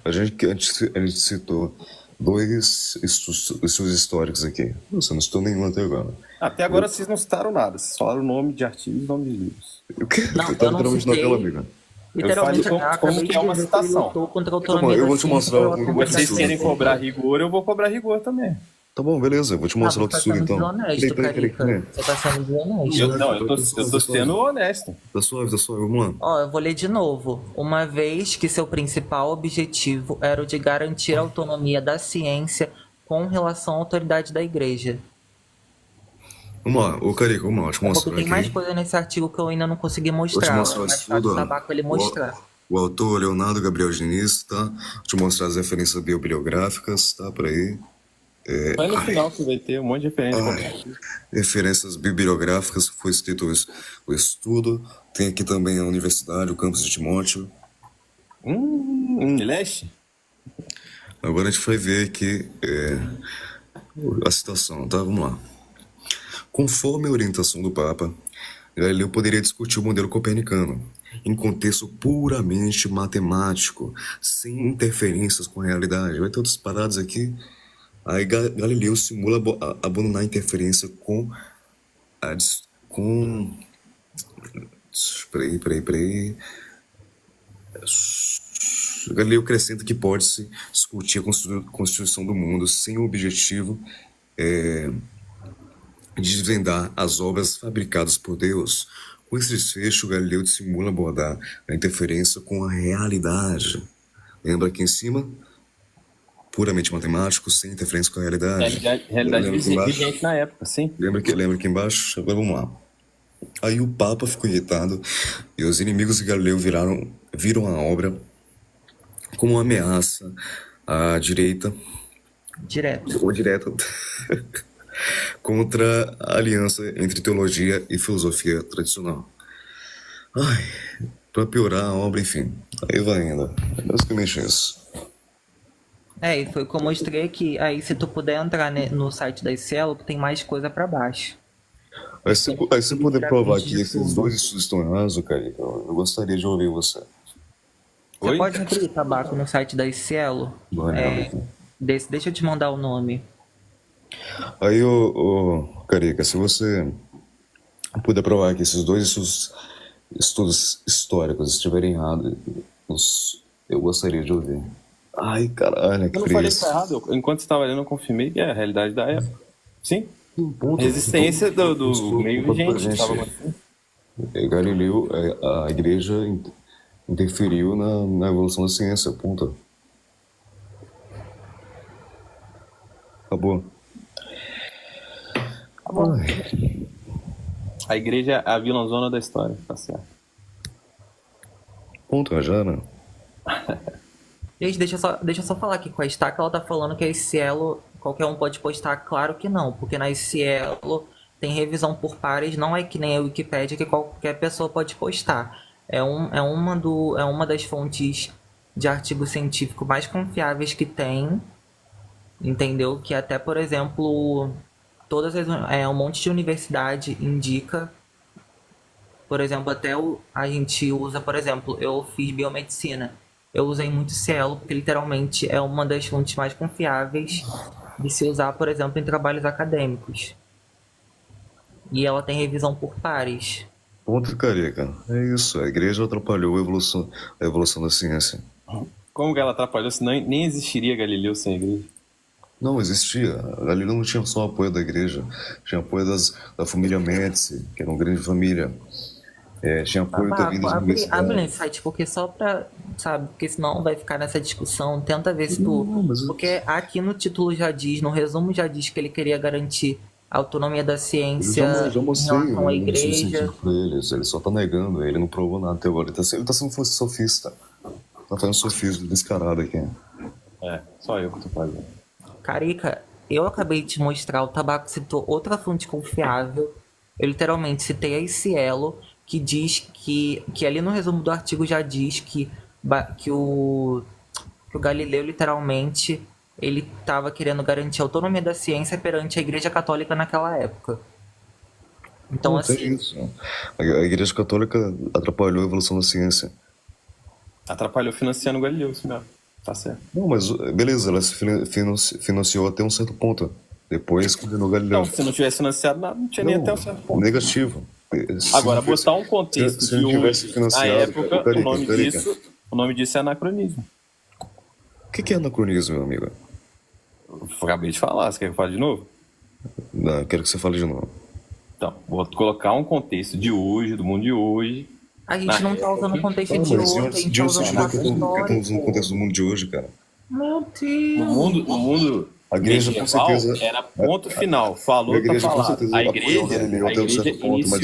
a gente citou dois estudos históricos aqui. Você não citou nenhum até agora. Até agora vocês não citaram nada. Vocês falaram o nome de artigos e nome de livros. O quê? Não, Tá eu não literalmente na citei. tela, amiga. Literalmente, falei eu acabei como de que é uma dizer que ele citação. lutou contra a bom, autonomia eu da vou te ciência mostrar pela um- autoridade Vocês da querem ciência. cobrar rigor, eu vou cobrar rigor também. Tá bom, beleza. Eu vou te mostrar Ah, outro você tá estudo sendo então. desonesto, Carica. Você tá sendo desonesto. Não, eu tô sendo honesto. Tá suave, vamos lá. Ó, eu vou ler de novo. Uma vez que seu principal objetivo era o de garantir a autonomia da ciência com relação à autoridade da Igreja. Vamos lá, ô Carica, vamos lá, deixa eu Porque mostrar tem aqui. mais coisa nesse artigo que eu ainda não consegui Vou te mostrar. mostrar É o mais fácil estudo, o ó. Tabaco ele mostrar. O autor Leonardo Gabriel Diniz, tá? Vou te mostrar as referências bibliográficas, tá? Por aí. Vai no final que vai ter um monte de referência. Referências bibliográficas, foi escrito o estudo. Tem aqui também a universidade, o campus de Timóteo. Leste? Agora a gente vai ver aqui a citação, tá? Vamos lá. Conforme a orientação do Papa, Galileu poderia discutir o modelo copernicano em contexto puramente matemático, sem interferências com a realidade. Vai ter outras paradas aqui. Aí Galileu simula abandonar a interferência com Peraí. Galileu acrescenta que pode-se discutir a constituição do mundo sem o objetivo de desvendar as obras fabricadas por Deus. Com esse desfecho, Galileu dissimula abordar a interferência com a realidade. Lembra aqui em cima? Puramente matemático, sem interferência com a realidade. Realidade Lembra aqui embaixo? vigente na época, sim. Lembra aqui embaixo? Agora vamos lá. Aí o Papa ficou irritado e os inimigos de Galileu viram a obra como uma ameaça à direita Direto. ou direta contra a aliança entre teologia e filosofia tradicional. Para piorar a obra, enfim. Aí vai indo. É basicamente isso. E foi o que eu mostrei aqui. Aí, se tu puder entrar no site da Cielo, tem mais coisa pra baixo. Aí se puder provar Literalmente que de esses tudo. dois estudos estão errados, cara, eu gostaria de ouvir você. Você Oi? pode abrir tabaco no site da Cielo. Olhando aqui. Deixa eu te mandar o nome. Aí, Carica, se você puder provar que esses dois estudos históricos estiverem errados, eu gostaria de ouvir. Ai, caralho, que Eu não falei que preço. tá errado. Enquanto você estava lendo, eu confirmei que é a realidade da época. Sim. Ponto. Resistência do Isso, meio ponto pra vigente. Tava gente. acontecendo. Galileu, a igreja interferiu na evolução da ciência, ponto. Acabou. Tá bom. Ai, A igreja é a vilãzona da história, tá certo. ponto, já, né? Gente, deixa eu só falar aqui com a Estaca, ela tá falando que a Cielo, qualquer um pode postar. Claro que não, porque na Cielo tem revisão por pares, não é que nem a Wikipédia que qualquer pessoa pode postar. É uma das fontes de artigo científico mais confiáveis que tem, entendeu? Que até, por exemplo, um monte de universidade indica. Por exemplo, a gente usa, por exemplo, eu fiz biomedicina. Eu usei muito Cielo, porque literalmente é uma das fontes mais confiáveis de se usar, por exemplo, em trabalhos acadêmicos. E ela tem revisão por pares. Ponto, Carica. É isso, a igreja atrapalhou a evolução da ciência. Como que ela atrapalhou? Senão nem existiria Galileu sem a igreja. Não existia. Galileu não tinha só apoio da igreja, tinha apoio da família Médici, que era uma grande família. Tinha apoio também Tabaco, das abre nesse universidades. site, porque só pra, sabe, porque senão vai ficar nessa discussão. Tenta ver se tu. Não, mas Porque aqui no título já diz, no resumo já diz que ele queria garantir a autonomia da eu ciência já em mostrei relação à o estudo igreja. científico pra eles, ele só tá negando, ele não provou nada até agora. Ele tá sendo sofista. Tá fazendo sofismo descarado aqui. É, só eu que tô fazendo. Carica, eu acabei de te mostrar, o Tabaco citou outra fonte confiável. Eu literalmente citei a Cielo, que diz que ali no resumo do artigo já diz que o Galileu literalmente ele estava querendo garantir a autonomia da ciência perante a Igreja Católica naquela época. Então, Não, tem assim, isso. A igreja católica atrapalhou a evolução da ciência. Atrapalhou financiando o Galileu, isso mesmo. Tá certo. Não, mas beleza, ela se financiou até um certo ponto. Depois condenou Galileu. Então, se não tivesse financiado nada, não tinha nem até um certo ponto. Negativo. Se Agora, não tivesse- botar um contexto se de não tivesse hoje, na financiado, época, Carica, o nome disso é anacronismo. O que é anacronismo, meu amigo? Eu acabei de falar, você quer que eu fale de novo? Não, eu quero que você fale de novo. Então, vou colocar um contexto de hoje, do mundo de hoje. a gente não tá usando o contexto Não, de mas hoje, a de gente tá onde você usando o tirou fato que estamos no histórico. contexto do mundo de hoje, cara? Meu No Deus! mundo A igreja, com medieval, certeza. era ponto final. Falou, A igreja, tá com falado. certeza, A apoiou Galileu a até um igreja certo ponto, mas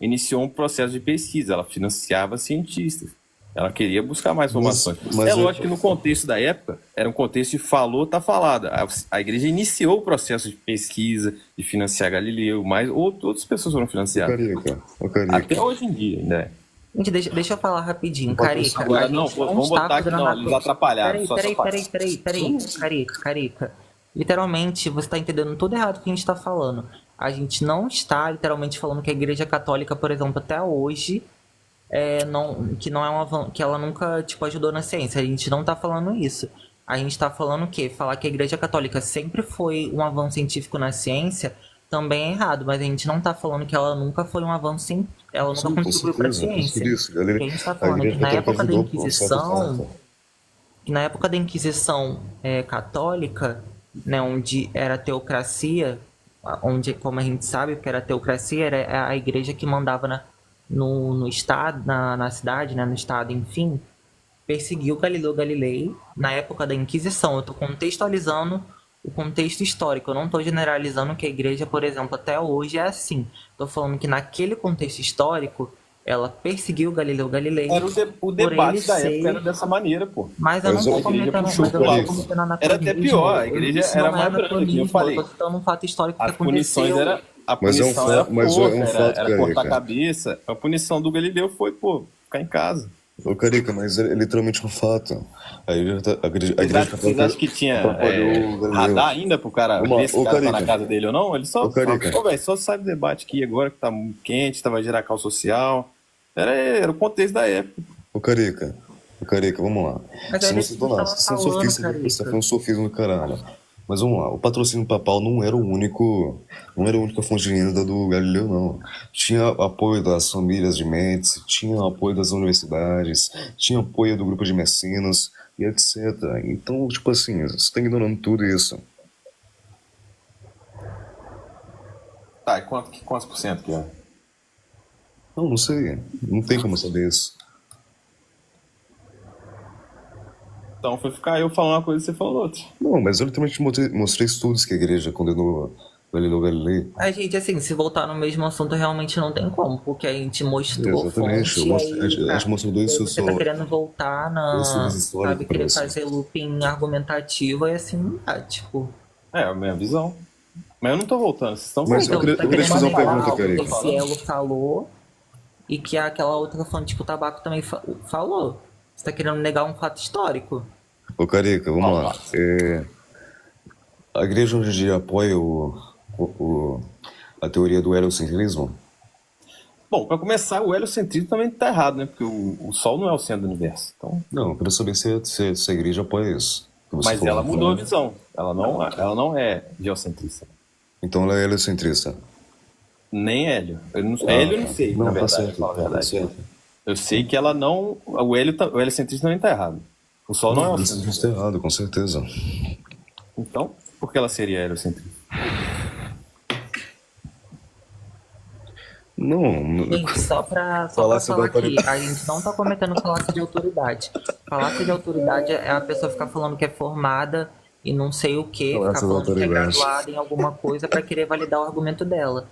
iniciou um processo de pesquisa. Ela financiava cientistas. Ela queria buscar mais Mas- informações. mas É eu- lógico que no contexto da época, era um contexto de falou, tá falado. A igreja iniciou o processo de pesquisa, de financiar Galileu, mas outras pessoas foram financiadas. Carica. Até hoje em dia, né? Gente, deixa eu falar rapidinho, Carica. Agora, a gente não, vamos está botar que fazendo não, anacronismo. eles atrapalharam. só essa parte. Peraí, Carica. Literalmente, você tá entendendo tudo errado o que a gente tá falando. A gente não está literalmente falando que a Igreja Católica, por exemplo, até hoje, que não é que ela nunca, tipo, ajudou na ciência. A gente não tá falando isso. A gente tá falando o quê? Falar que a Igreja Católica sempre foi um avanço científico na ciência também é errado, mas a gente não tá falando que ela nunca foi um avanço científico. Ela nunca Sim, com contribuiu pra certeza, ciência. isso, O que a gente tá a falando é igreja que na católica época da ajudou por um certo Inquisição, ponto. que na época da Inquisição católica, né, onde era teocracia, onde, como a gente sabe, que era teocracia, era a igreja que mandava no estado, na cidade, né, no estado, enfim, perseguiu Galileu Galilei na época da Inquisição. Eu estou contextualizando o contexto histórico, eu não estou generalizando que a igreja, por exemplo, até hoje é assim. Estou falando que naquele contexto histórico, ela perseguiu Galileu Galilei. Era o por debate ele da ser- época era dessa maneira, pô. Mas eu não Mas tô a igreja comentando, puxou mas eu pro não lado. tô comentando Era até anacronismo. pior, a igreja Isso era não é mais branca, que eu anacronismo, falei. eu tô citando um fato histórico que As punições aconteceu. era. A Mas é um punição fato- era mas é pouca, um era, fato, era cortar a cara. cabeça. A punição do Galileu foi, pô, ficar em casa. Ô, Carica, mas é literalmente um fato. A Vocês igreja acham, vocês acham que tinha atrapalhou o Galileu. radar ainda pro cara Vamos lá, ver se o ô, cara tá na Carica. casa dele ou não? Ele Ô, Carica. Pô, velho, só sai do debate aqui agora que tá muito quente, vai gerar caos social. Era o contexto da época. Ô, Carica. Ô, Carica, vamos lá. Mas Se era você, isso que eu não, tava você é um falando, sofista, você Carica. foi um sofismo do caralho. Mas vamos lá, o patrocínio papal não era o único, não era a única fonte de renda do Galileu, não. Tinha apoio das famílias de Médici, tinha apoio das universidades, tinha apoio do grupo de mecenas e etc. Então, tipo assim, você está ignorando tudo isso. Tá, e quantos por cento que é? Não sei, não tem como saber isso. Então foi ficar eu falando uma coisa e você falou outra. Não, mas eu literalmente mostrei estudos que a igreja condenou Galileu Galilei. A gente, assim, se voltar no mesmo assunto, realmente não tem como, porque a gente mostrou Exatamente, fonte, a gente tá. mostrou E dois aí você tá querendo voltar estudos históricos sabe, pra querer você. fazer looping argumentativo e assim não dá, tipo. É, a minha visão. Mas eu não tô voltando, vocês estão Mas voltando. eu Tá queria te querendo fazer uma falar pergunta, algo que Carica. esse Cielo falou e que aquela outra fonte que o Tabaco também falou. Você tá querendo negar um fato histórico. Ô, Carica, vamos lá. A igreja hoje em dia apoia a teoria do heliocentrismo? Bom, pra começar, o heliocentrismo também tá errado, né? Porque o Sol não é o centro do universo. Então, Não, eu quero saber se a igreja apoia isso. Que você mas falou ela no mudou a final. visão. Ela não é geocentrista. Então ela é heliocentrista. Nem Hélio. Hélio eu não sei, Não, na tá verdade. certo, pra falar a tá verdade. certo. Eu sei que ela não. O heliocentrismo também tá errado. O Sol não é o Isso centro. está errado, com certeza. Então, por que ela seria heliocentrista? Não, Gente, só pra Falácia falar da aqui, autoridade. a gente não tá cometendo falácia de autoridade. Falácia de autoridade é a pessoa ficar falando que é formada e não sei o que, ficar Falácia da falando que é autoridade. graduada em alguma coisa pra querer validar o argumento dela.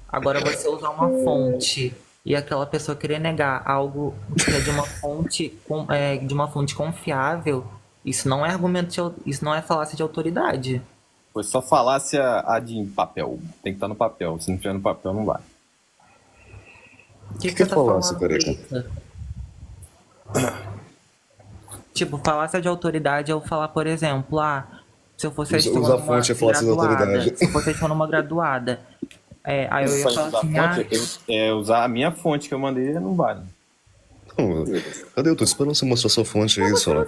Agora, você usar uma fonte e aquela pessoa querer negar algo que é de uma fonte, de uma fonte confiável, isso não é isso não é falácia de autoridade. Foi só falácia em papel. Tem que estar no papel. Se não tiver no papel, não vai. O que que é você tá falácia, falando, Carica? Brita? Tipo, falácia de autoridade é eu falar, por exemplo, se eu fosse Usar astrônoma fonte é falácia de graduada, autoridade. se eu fosse astrônoma graduada, aí eu ia falar Usar assim, fonte, usar a minha fonte que eu mandei não vale. Não, cadê? Eu tô esperando você mostrar sua fonte aí, só.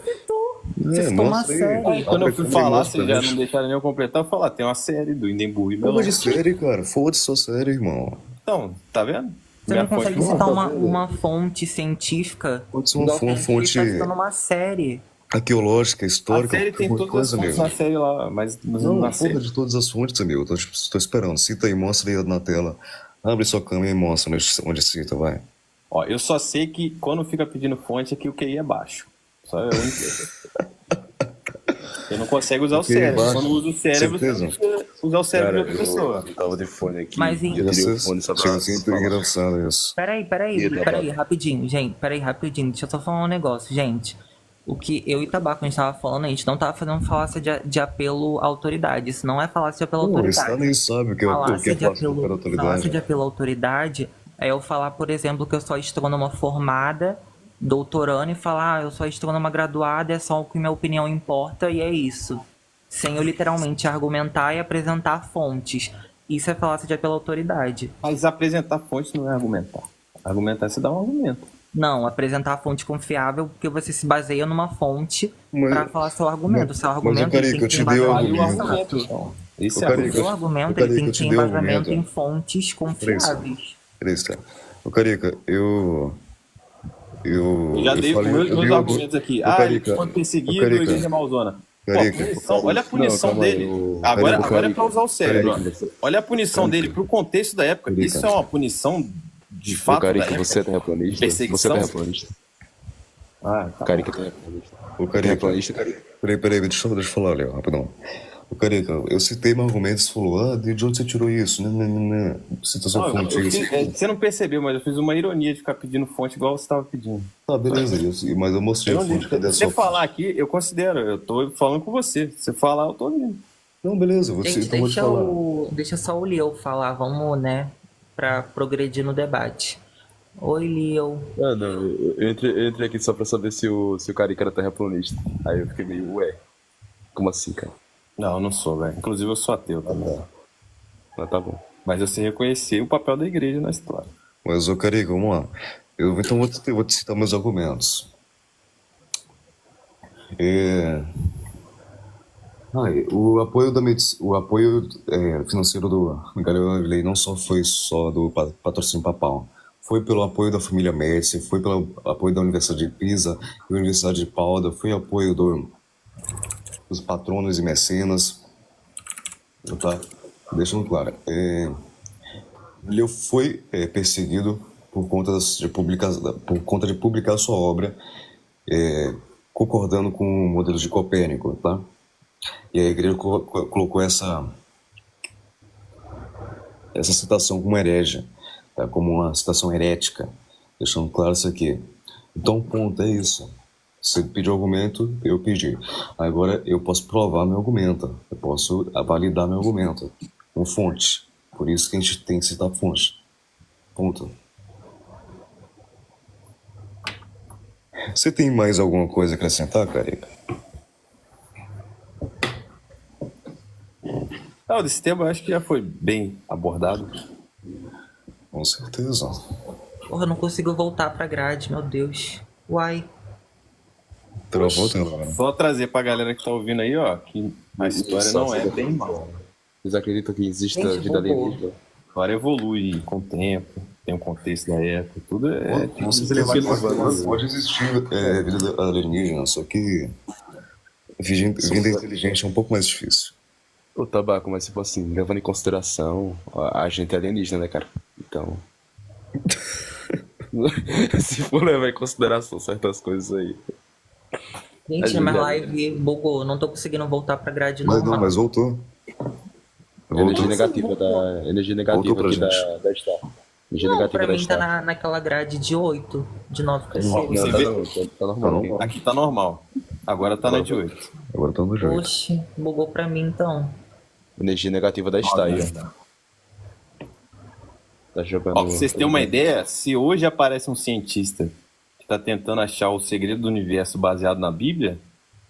você citou uma mostra aí. série. Quando eu fui falar, Mostra, vocês já bicho. não deixaram nem eu completar, eu falar, tem uma série do Indembu e Pô, Melão. de série, cara. Foda-se sua série, irmão. Então, tá vendo? Você Minha não consegue fonte citar tá uma fonte científica. Pode ser uma Ele fonte tá citando uma série. arqueológica, A histórica, série tem qualquer todas as coisa, fontes amigo. na série lá, mas Não, na foda série. de todas as fontes, amigo. Tô esperando. Cita aí, mostra aí na tela. Abre sua câmera e mostra onde cita, vai. Ó, eu só sei que quando fica pedindo fonte é que o QI é baixo. Só eu entendo. Você não consegue usar o QI é cérebro. baixo? Quando usa o cérebro, Certeza? você precisa usar o cérebro de outra pessoa. eu tava de fone aqui. Mas, e hein? eu tirei o fone só pra Chega sempre engraçado isso. Peraí, rapidinho, gente. Peraí, rapidinho. Deixa eu só falar um negócio, gente. O que eu e Tabaco a gente tava falando, a gente não tava fazendo falácia de apelo à autoridade. Isso não é falácia de apelo à Pô, esse cara autoridade. nem sabe o que é Falácia de falácia apelo, para falácia autoridade. de apelo à autoridade é eu falar, por exemplo, que eu sou astrônoma formada, doutorando, e falar, eu sou astrônoma graduada, é só o que minha opinião importa e é isso. Sem eu literalmente argumentar e apresentar fontes. Isso é falácia de apelo à autoridade. Mas apresentar fontes não é argumentar. Argumentar é você dar um argumento. Não, apresentar a fonte confiável porque você se baseia numa fonte Mas- para falar seu argumento. Seu argumento Carica, ele tem eu que te ter dei o embasamento Aí o argumento. argumento, exato. então. Esse Ô, é Carica, argumento. Seu argumento Carica, ele tem eu que te ter dei o embasamento argumento. em fontes confiáveis. Beleza. Ô, Carica, eu Já dei os meus dei argumentos aqui. Ô, Ele Carica, foi perseguido, ô, Carica, igreja é malzona. Pô, Carica. olha a punição Não, calma aí, dele. o- Agora Carica, é pra usar o cérebro. Carica. ó. Olha a punição dele pro contexto da época. Carica. Isso é uma punição de Ô, fato da Carica, época. você é terraplanista? Perseguição? Você é terraplanista? Ah, tá. Carica é terraplanista. Ô, Carica, Terraplanista, Carica. peraí, deixa eu falar, Léo, rapidão. Ô, Carica, eu citei meu argumento, você falou, de onde você tirou isso? Não. Cita sua Não, fonte eu aí. fiz- você não percebeu, mas eu fiz uma ironia de ficar pedindo fonte igual você estava pedindo. Tá, beleza, mas eu mostrei a fonte, cadê a Se você sua falar aqui, eu considero. Eu tô falando com você. Se você falar, eu tô ouvindo. Não, beleza, Gente, então vou te falar. deixa só o Leo falar, vamos, né, pra progredir no debate. Oi, Leo. Ah, não, eu entrei aqui só pra saber se o Carica era terraplanista. Aí eu fiquei meio, ué, como assim, cara? Não, eu não sou, velho. Inclusive eu sou ateu também. Mas tá bom. Mas eu sei reconhecer o papel da igreja na história. Mas, ô Carica, vamos lá. Então vou te citar meus argumentos. É, o apoio financeiro do Galileu Galilei não só foi só do patrocínio papal. Foi pelo apoio da família Médici, foi pelo apoio da Universidade de Pisa, da Universidade de Padua, foi apoio dos patronos e mecenas, tá? Deixando claro. Ele foi perseguido por conta de publicar sua obra concordando com o modelo de Copérnico, tá? E a igreja colocou essa citação como herege, tá? Como uma citação herética, deixando claro isso aqui. Então, ponto, é isso. Você pediu argumento, eu pedi. Agora eu posso provar meu argumento, eu posso validar meu argumento com fonte. Por isso que a gente tem que citar fonte. Ponto. Você tem mais alguma coisa a acrescentar, Carica? Não, desse tema eu acho que já foi bem abordado. Com certeza. Porra, eu não consigo voltar pra grade, meu Deus. Uai. Travou, né? Só trazer pra galera que tá ouvindo aí, ó, que a história não é bem mal. Vocês acreditam que exista Gente, vida bugou. alienígena? A história evolui com o tempo, tem um contexto da época, tudo é... Com certeza pode existir vida alienígena, só que vida inteligente é um pouco mais difícil. Ô, Tabaco, mas tipo assim, levando em consideração, a gente é alienígena, né, cara? Então. Se for levar em consideração certas coisas aí. Gente, É minha verdade. live bugou. Não tô conseguindo voltar pra grade normal. Mas voltou. Energia Voltou. negativa Voltou aqui pra da Star. Energia Não, negativa pra da mim tá Star. naquela grade de 8, de 9 pra Ó, 6. você Não, vê? não, tá normal. Tá bom. Aqui tá normal. Agora tá na de 8. Agora tá no jeito. Oxi, bugou pra mim então. Energia negativa da Star aí, ó. Tá jogando. Ó, pra vocês terem uma ideia, se hoje aparece um cientista que tá tentando achar o segredo do universo baseado na Bíblia,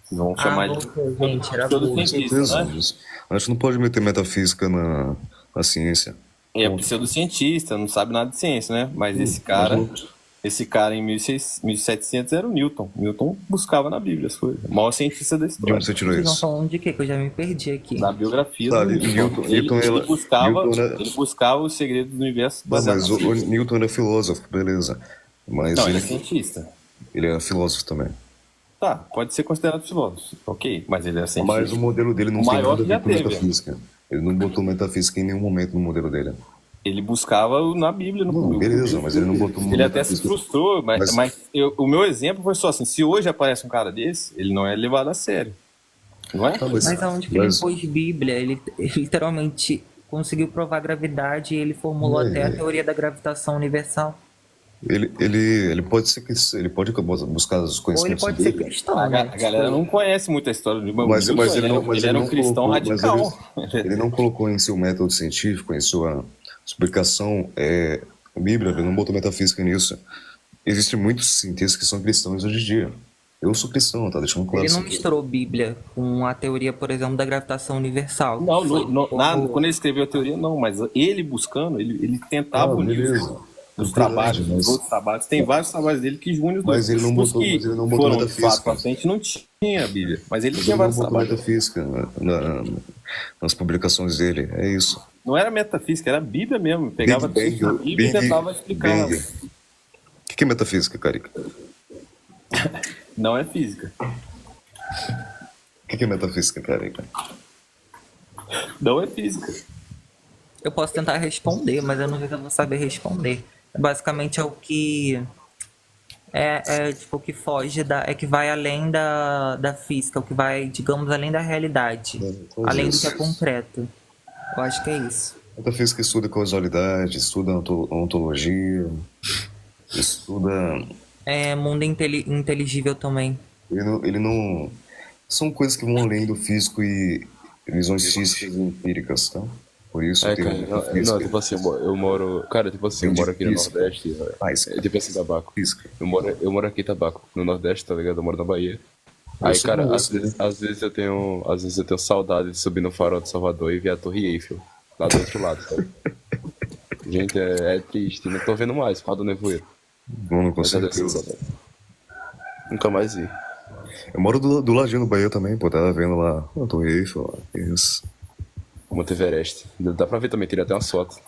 vocês vão chamar de voltou, gente, era pseudocientista, Certeza. né? A gente não pode meter metafísica na ciência. É pseudocientista, não sabe nada de ciência, né? Mas esse cara em 1700 era o Newton. Newton buscava na Bíblia as coisas. O maior cientista da De história. onde você tirou Vocês estão isso? falando de quê? Que eu já me perdi aqui. Na biografia Tá, do Newton. Newton Ele buscava, Newton era- ele buscava o segredo do universo Não, baseado mas na o Bíblia. Newton era filósofo, beleza. Mas Não, ele é ele cientista. era filósofo também. Tá, pode ser considerado filósofo. Ok, mas ele é Mas cientista. o modelo dele não O tem maior nada a que já ver com teve. metafísica. Ele não botou metafísica em nenhum momento no modelo dele. Ele buscava na Bíblia. Não, beleza, mas ele não botou Ele até se metafísica. frustrou, mas o meu exemplo foi só assim, se hoje aparece um cara desse, ele não é levado a sério. Não é? Ah, Mas aonde que ele pôs Bíblia? Ele literalmente conseguiu provar a gravidade e ele formulou até a teoria da gravitação universal. Ele pode ser que ele pode buscar os Ou ele conhecimentos pode ser dele. cristão, A né? galera não conhece muito a história do Newton. Mas ele não, Ele era um cristão radical. Ele não colocou em seu método científico, em sua explicação a Bíblia, ele não botou metafísica nisso. Existem muitos cientistas que são cristãos hoje em dia. Eu sou cristão, tá deixando claro Ele isso não aqui. misturou Bíblia com a teoria, por exemplo, da gravitação universal. Nada, quando ele escreveu a teoria, não, mas ele buscando, ele tentava unir beleza. os Beleza, trabalhos, mas- os outros trabalhos. Tem vários trabalhos dele que unem os dois. Mas ele não Os botou- que mas ele não botou foram de metafísica. fato pra frente, não tinha a Bíblia. Mas ele Ele tinha não vários botou trabalhos. metafísica nas publicações dele, é isso. Não era metafísica, era a Bíblia mesmo. Pegava Big tudo da Bang, Bíblia e Big- tentava explicar. Big. O que é metafísica, Carica? Não é física. O que é metafísica, Carica? Não é física. Eu posso tentar responder, mas eu não sei se eu vou saber responder. Basicamente é o que tipo o que foge que vai além da física, o que vai, digamos, além da realidade, Então, além do isso. que é concreto. Eu acho que é isso. Metafísica estuda causalidade, estuda ontologia, estuda... É mundo inteligível também. Ele não... São coisas que vão além do físico e visões físicas e empíricas, tá? Por isso É, tem cara, muita não, física. tipo assim, eu moro. Cara, tipo assim, eu Tem de moro aqui no física, Nordeste. física, Tipo assim, tabaco. física. Eu moro aqui, tabaco, no Nordeste, tá ligado? Eu moro na Bahia. Eu Aí, sou cara, moço, né? às vezes às vezes eu tenho saudade de subir no farol de Salvador e ver a Torre Eiffel, lá do outro lado, sabe? Gente, é triste, não tô vendo mais por causa do nevoeiro. Mano, com Mas já deve ser certeza. saudade. Nunca mais vi. Eu moro do ladinho do Bahia também, pô. Tava vendo lá a Torre Eiffel, lá. Isso. O Monte Everest. Dá pra ver também, teria até umas fotos.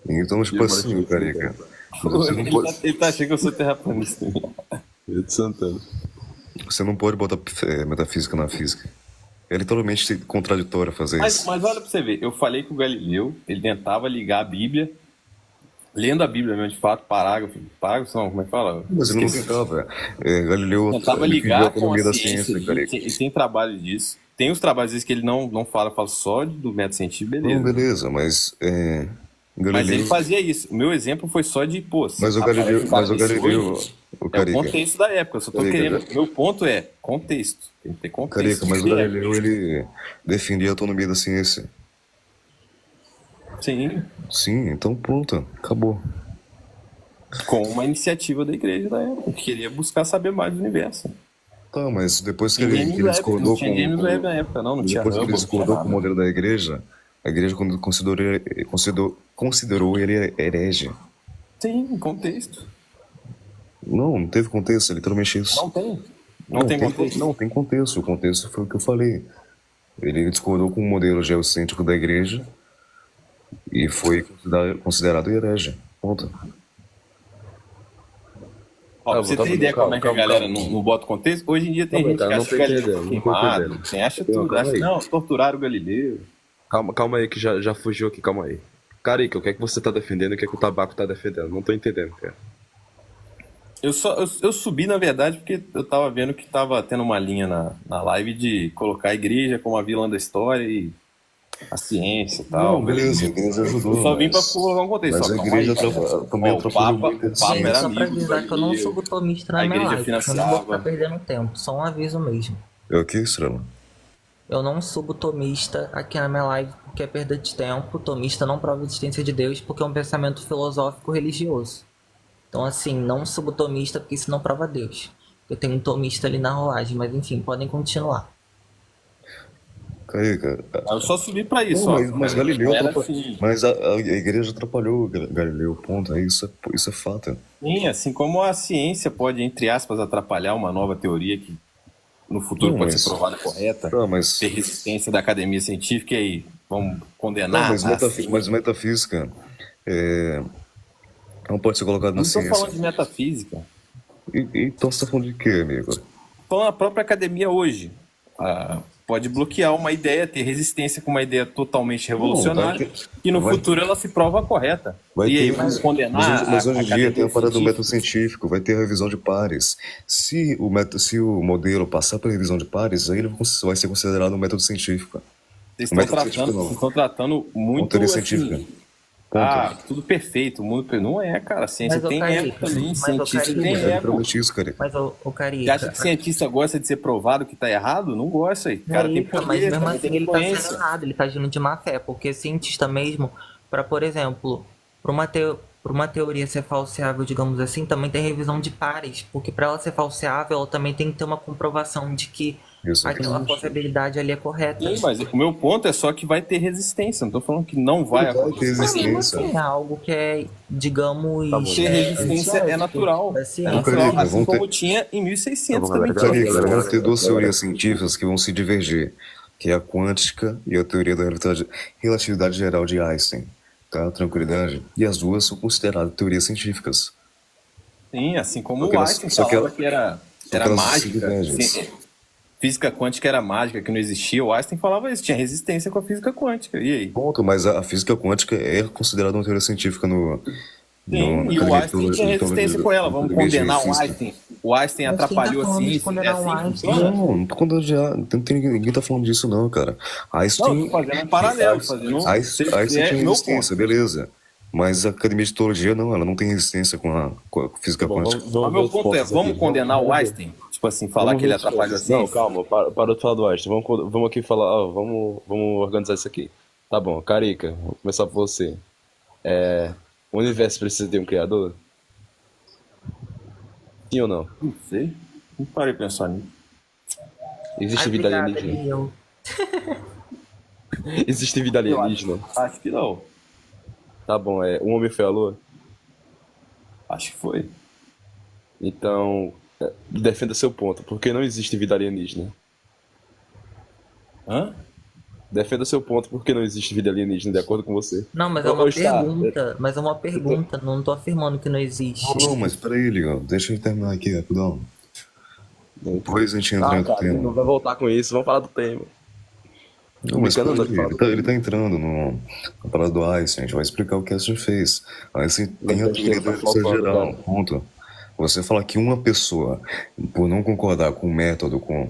Então, tipo Eu moro assim, aqui, Carica. Você não pode, Ele tá achando que eu sou terraplanista. Eu de Santana. você não pode botar metafísica na física. É literalmente contraditório fazer isso. Mas olha pra você ver, eu falei que o Galileu, ele tentava ligar a Bíblia, lendo a Bíblia mesmo, de fato, parágrafo não, como é que fala? Mas ele não Esqueci. tentava. Galileu Tentava defendia a ligar com a autonomia da ciência, ciência, Carica. e tem trabalho disso. Tem os trabalhos disso que ele não fala só do método científico, Não, beleza. beleza, mas Mas ele Galileu. fazia isso. O meu exemplo foi só de, pô, Mas o aparece Galileu, um cara mas o desse Galileu, hoje, o é o Carica, contexto da época, eu só tô Carica, querendo. Meu ponto é contexto. Tem que ter contexto. Carica, mas o de época. Galileu, ele defendia a autonomia da ciência. Sim, Sim, então pronto, acabou. com uma iniciativa da igreja da época, que queria buscar saber mais do universo. Tá, mas depois que Tinha ele, James que ele Webb, não discordou tinha James Webb na com, época, não tinha depois que ele Hubble, não tinha discordou com o nada. modelo da igreja, a igreja considerou ele herege. Tem contexto. Não teve contexto, é literalmente isso. Não tem. Não tem contexto. Não tem contexto. O contexto foi o que eu falei. Ele discordou com o modelo geocêntrico da igreja e foi considerado herege. Ponto. Ó, pra Calma, você ter calma, ideia calma, como é que a calma, galera calma. não bota contexto, hoje em dia tem Calma, gente cara, que não acha tô que o Galileu entendendo, foi não tô queimado, entendendo. tem, acha Não, tudo, calma acha, aí. não, torturaram o Galileu. Calma aí que já fugiu aqui, calma aí. Carica, o que é que você tá defendendo e o que é que o tabaco tá defendendo? Não tô entendendo, cara. Eu subi, na verdade, porque eu tava vendo que tava tendo uma linha na live de colocar a igreja como a vilã da história e a ciência e tal. Não, beleza, a igreja ajudou, Eu só vim pra mas, colocar um contexto. mas Só, a calma igreja aí. também Ó, o atrapalhou Papa, muito a o Papa Gente, era ciência. só pra amigo do avisar que eu não sou Galileu, gutomista a na minha igreja live, porque eu não vou ficar financiava. perdendo tempo, só um aviso mesmo. É o que, Estrela? Eu não sou gutomista aqui na minha live porque é perda de tempo. Tomista não prova a existência de Deus porque é um pensamento filosófico religioso. Então, assim, não sou gutomista porque isso não prova Deus. Eu tenho um tomista ali na rolagem, mas enfim, podem continuar. Carica, Eu só subi pra isso, não, ó. mas Galileu Não era atrapalhou. assim. Mas a igreja atrapalhou o Galileu, ponto. Isso é fato. Sim, assim como a ciência pode, entre aspas, atrapalhar uma nova teoria que no futuro Não, pode mas- ser provada correta, Tá, mas. ter resistência da academia científica e aí vamos Não, condenar mas, a ciência. mas metafísica não pode ser colocada Eu na não estou ciência. falando de metafísica. Então você tá falando de quê, amigo? Falando a própria academia hoje. Pode bloquear uma ideia, ter resistência com uma ideia totalmente revolucionária, vai ter- e no vai- futuro ela se prova correta. Vai E aí ter, vamos condenar mas hoje a em dia tem a academia parada do método científica. científico, vai ter a revisão de pares. Se o modelo passar pela revisão de pares, aí ele vai ser considerado um método científico. Vocês O método científico vocês não. estão tratando Uma muito teoria assim, científica. Ponto. tudo perfeito, o mundo perfeito. Não é, cara. A ciência Mas, ô, tem Carica, ego também, mas, ô, cientista Carica, tem É ego. literalmente isso, cara. Mas, o Você Carica, acha que cientista gosta de ser provado que tá errado? Não gosta. O cara tem Carica, mas poder, mesmo também assim tem ele tá sendo influência. errado, ele tá agindo de má fé, porque cientista mesmo, para por exemplo, para uma teoria ser falseável, digamos assim, também tem revisão de pares, porque para ela ser falseável, ela também tem que ter uma comprovação de que aquela Exatamente. possibilidade ali é correta. Sim, mas o meu ponto é só que vai ter resistência. Não tô falando que não vai Vai ter acontecer. Mas mesmo resistência. assim, é algo que é, digamos, Ter resistência é natural. da É ciência. natural. Carica, Assim vamos ter- como tinha em 1600 Tá bom, também. galera. Tinha. Carica, vamos ter duas teorias científicas que vão se divergir, que é a quântica e a teoria da relatividade geral de Einstein. Tá? Tranquilidade. E as duas são consideradas teorias científicas. Sim, assim como Só que o elas- Einstein só que falava ela- que era que elas se mágica. divergem. Física quântica era mágica, que não existia. O Einstein falava isso, tinha resistência com a física quântica. E aí? Ponto, mas a física quântica é considerada uma teoria científica no. Sim, no e o na Einstein teoria- tinha na resistência teoria- com ela. na Vamos teoria de condenar o física. Einstein. O Einstein Mas quem tá atrapalhou a falando de ciência. É condenar assim o que Einstein? funciona? Não tô contando de. Ninguém tá falando disso, não, cara. Não, Einstein. eu tô fazendo um paralelo. Fazendo Einstein tinha meu resistência, beleza. Mas a academia de teologia não, ela não tem resistência com a física Bom, quântica. Mas meu ponto é, vamos condenar o Einstein? Einstein? Tipo assim, falar Vamos que ele ver se- atrapalha a Não, ciência. calma, para de falar do Einstein. Vamos aqui falar, ó, vamos organizar isso aqui. Tá bom, Carica, vou começar por você. O universo precisa ter um criador? Sim ou não? Não sei. Não parei de pensar nisso. Existe Ai, vida obrigada, alienígena? Leo. Existe vida alienígena? Acho que não. Tá bom, o homem foi à lua? Acho que foi. Então, defenda seu ponto. Por que não existe vida alienígena? Hã? Defenda seu ponto. Por que não existe vida alienígena, de acordo com você? Não, mas é Ô, uma Star, pergunta. Mas é uma pergunta. Não tô afirmando que não existe. Não, mas peraí, Legal. Deixa eu terminar aqui, rapidão. Depois a gente entra em outro cara, não tema. vai voltar com isso. Vamos falar do tema. Não, mas Brincando, peraí, não, ele tá entrando na parada do Einstein, a gente vai explicar o que Einstein fez. Einstein tem a teoria da força geral, ponto. Você falar que uma pessoa, por não concordar com o método, com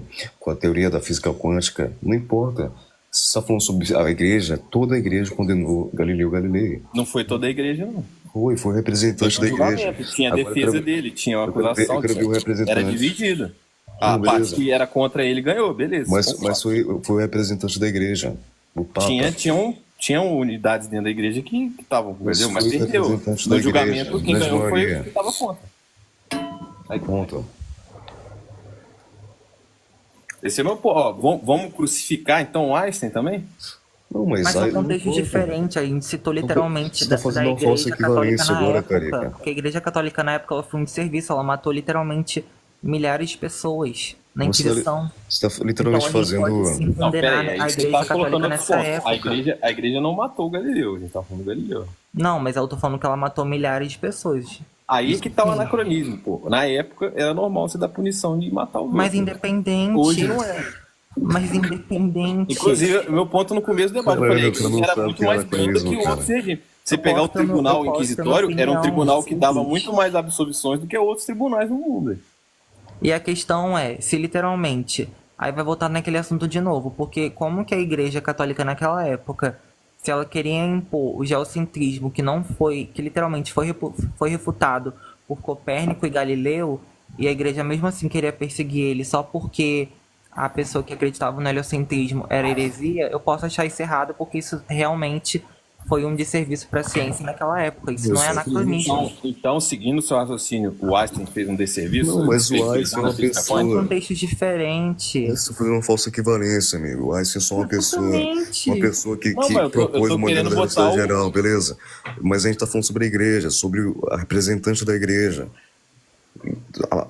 a teoria da física quântica, não importa. Você está falando sobre a igreja, toda a igreja condenou Galileu Galilei. Não foi toda a igreja, não. Foi representante da igreja. Tinha a Agora, defesa dele, tinha uma acusação. eu quero ver o representante. Era dividido. A Não, parte beleza. que era contra ele ganhou, beleza. Mas foi o representante da igreja, o Papa. Tinham unidades dentro da igreja que estavam, entendeu? Mas foi perdeu. representante da No julgamento, igreja, quem grande ganhou foi maioria. o que estava contra. Aí, Ponto. esse é meu ponto. Ó, vamos crucificar então o Einstein também? Não, mas Mas são aí não contextos conta. diferentes. A gente citou literalmente Você tá fazendo uma falsa Igreja Católica equivalência na agora, época. Carica. Porque a Igreja Católica na época ela foi um desserviço. Ela matou literalmente milhares de pessoas na Você Inquisição. tá literalmente Então a gente pode sim fazendo. condenar peraí, a aí você Igreja tá colocando Católica outro nessa ponto. época. A igreja não matou o Galileu, a gente tá falando do Galileu. Não, mas eu tô falando que ela matou milhares de pessoas. Aí que tá o anacronismo, pô. Na época era normal você dar punição de matar o Mas outro. independente. Hoje não é. Mas independente. Inclusive, meu ponto no começo do debate, eu Caralho, falei o cara que não era sabe muito o que é mais branda anacronismo, que o outro cara. regime. Você Eu pegar o posso ter uma- tribunal eu posso ter uma inquisitório, era um opinião, tribunal que dava existe. muito mais absolvições do que outros tribunais no mundo. E a questão é, se literalmente, aí vai voltar naquele assunto de novo, porque como que a Igreja Católica naquela época, se ela queria impor o geocentrismo, que não foi, que literalmente foi refutado por Copérnico e Galileu, e a Igreja mesmo assim queria perseguir ele só porque a pessoa que acreditava no heliocentrismo era heresia, eu posso achar isso errado, porque isso realmente foi um desserviço para a ciência naquela época. Isso não é anacronismo. Então, seguindo o seu raciocínio, o Einstein fez um desserviço? Não, mas o Fez Einstein é uma física pessoa. São quântica? contextos diferentes. Você tá fazendo uma falsa equivalência, amigo. O Einstein é só uma pessoa. Exatamente. Uma pessoa que Não, mas eu tô propôs o modelo querendo da botar relação o- geral, beleza? Mas a gente tá falando sobre a igreja, sobre a representante da igreja.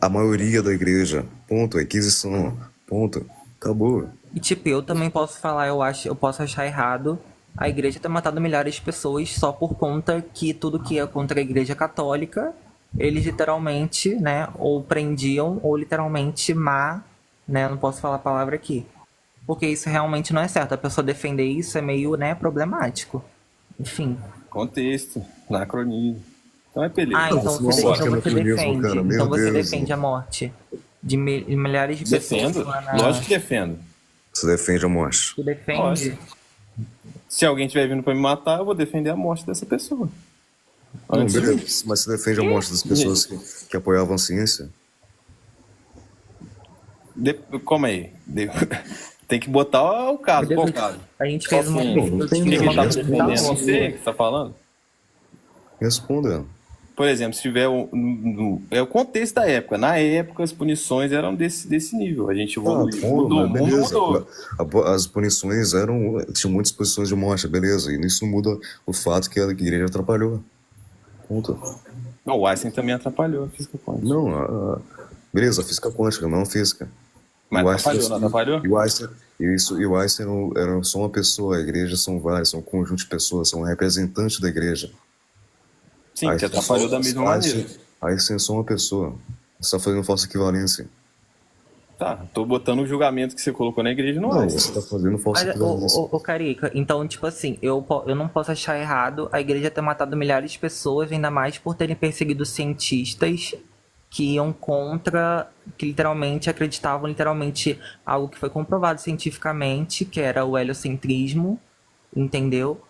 A maioria da igreja. Ponto. A Inquisição. Ponto. Acabou. E tipo, eu também posso falar, eu posso achar errado a igreja ter matado milhares de pessoas só por conta que tudo que ia contra a igreja católica, eles literalmente, né, ou prendiam, ou literalmente né, não posso falar a palavra aqui. Porque isso realmente não é certo. A pessoa defender isso é meio, né, problemático. Enfim. Contexto, anacronismo. Então é beleza. Ah, então Você você, não sabe então que é você anacronismo, defende. cara, meu Então você Deus. defende a morte de milhares de pessoas. Defendo, lá na- lógico que defendo. Você defende a morte. Você defende? Lógico. Se alguém estiver vindo pra me matar, eu vou defender a morte dessa pessoa. Não, Antes beleza. disso. Mas você defende a morte das pessoas que apoiavam a ciência? Como aí? Tem que botar o caso. Qual o caso? A gente fez uma. Assim, eu o tive que uma ele tá consulta defendendo? ontem. Você que tá falando? Responda. Por exemplo, se tiver é o contexto da época. Na época, as punições eram desse nível. A gente evoluiu. Mudou, o mundo mudou. As punições eram. Tinham muitas posições de morte, beleza. E isso não muda o fato que a igreja atrapalhou. Ponto. Não, o Einstein também atrapalhou a física quântica. Não, beleza, a física quântica, não a física. Mas O atrapalhou, Einstein- não atrapalhou? E o Einstein, e o Einstein era só uma pessoa, a igreja são várias, são um conjunto de pessoas, são representantes da igreja. Sim, que Einstein atrapalhou só- da mesma maneira. Einstein é só uma pessoa. Você está fazendo falsa equivalência. Tá, tô botando o julgamento que você colocou na igreja no Não, Einstein. você está fazendo falsa Mas, equivalência. ô, Carica, então, tipo assim, eu não posso achar errado a igreja ter matado milhares de pessoas, ainda mais por terem perseguido cientistas que iam contra, que literalmente acreditavam literalmente algo que foi comprovado cientificamente, que era o heliocentrismo, entendeu?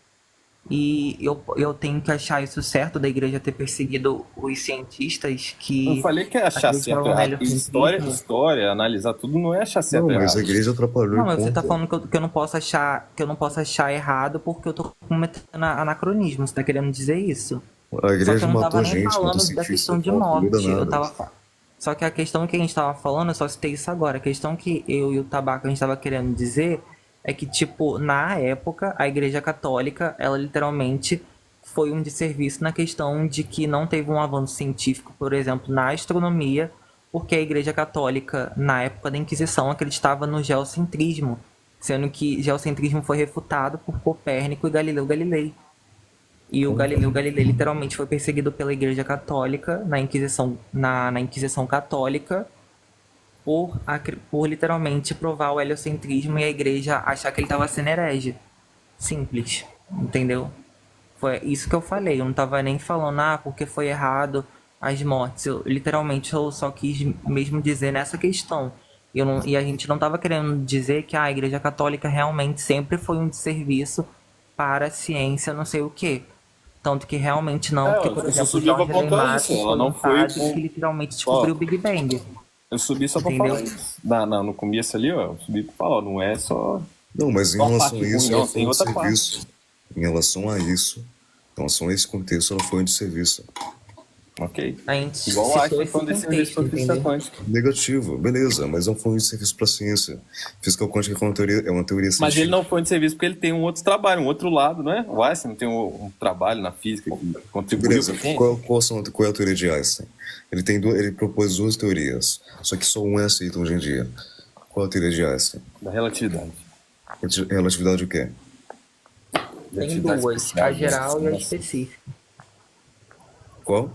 E eu tenho que achar isso certo da igreja ter perseguido os cientistas Não que falei que é achar certo ou acreditavam no errado. História é heliocentrismo. história, analisar tudo não é achar certo Não, ou mas a errado. igreja atrapalhou Não, em mas você tá conta. falando que eu não posso achar, que eu não posso achar errado porque eu tô cometendo anacronismo. Você tá querendo dizer isso? A Só que igreja eu não tava matou nem gente, matou falando da cientista, questão de não cuida morte. nada. Só que a questão que a gente tava falando, eu só citei isso agora. A questão que eu e o Tabaco a gente tava querendo dizer é que, tipo, na época, a Igreja Católica, ela literalmente foi um desserviço na questão de que não teve um avanço científico, por exemplo, na astronomia, porque a Igreja Católica, na época da Inquisição, acreditava no geocentrismo, sendo que geocentrismo foi refutado por Copérnico e Galileu Galilei. E o Galileu Galilei literalmente foi perseguido pela Igreja Católica na na Inquisição Católica por literalmente provar o heliocentrismo e a Igreja achar que ele estava sendo herege. Simples, entendeu? Foi isso que eu falei. Eu não tava nem falando, porque foi errado as mortes. Literalmente eu só quis mesmo dizer nessa questão. E a gente não tava querendo dizer que a Igreja Católica realmente sempre foi um desserviço para a ciência, não sei o quê. Tanto que realmente não, porque, por Eu só exemplo, subi pra Jorge pontuar isso. Lemaître Ela foi não um foi padre que com. literalmente Ó, descobriu o Big Bang, eu subi só pra entendeu? falar isso. No começo ali, ó, eu subi pra falar, ó, não é Não, mas em só a relação parte a ruim, isso, ela não, foi tem um outra parte. serviço. Em relação a isso, em relação a esse contexto, ela foi um serviço. Ok. A gente Igual o citou Einstein esse foi um desserviço contexto, pra física entendeu? quântica. Negativo, beleza, mas não foi um serviço para a ciência. Física quântica é uma teoria Mas ele científica. não foi um desserviço porque ele tem um outro trabalho, um outro lado, não é? O Einstein tem um trabalho na física que contribuiu Beleza, pra ciência. qual é a teoria de Einstein? Ele propôs duas teorias, só que só uma é aceita hoje em dia. Qual é a teoria de Einstein? Da relatividade. Relatividade o quê? Tem Relatividade duas, especial, a geral e a né? específica. Qual?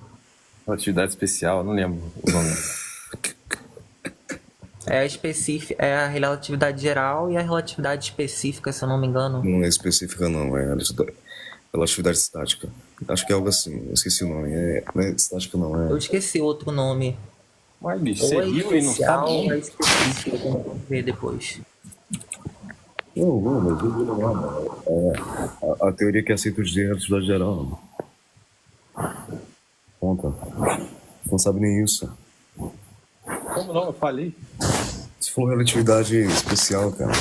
Relatividade especial, não lembro o nome. É a relatividade geral e a relatividade específica, se eu não me engano. Não é específica, não, é relatividade estática. Acho que é algo assim, eu esqueci o nome. Não é estática, não, Eu é. esqueci outro nome. Ué, bicho, Ou você é riu e não especial sabe ou é nem. específico. Vamos ver depois. Não, mas eu digo não, mano. A teoria que aceita o de relatividade geral. Conta. Não sabe nem isso. Como não? Eu falei. Se for relatividade especial, cara.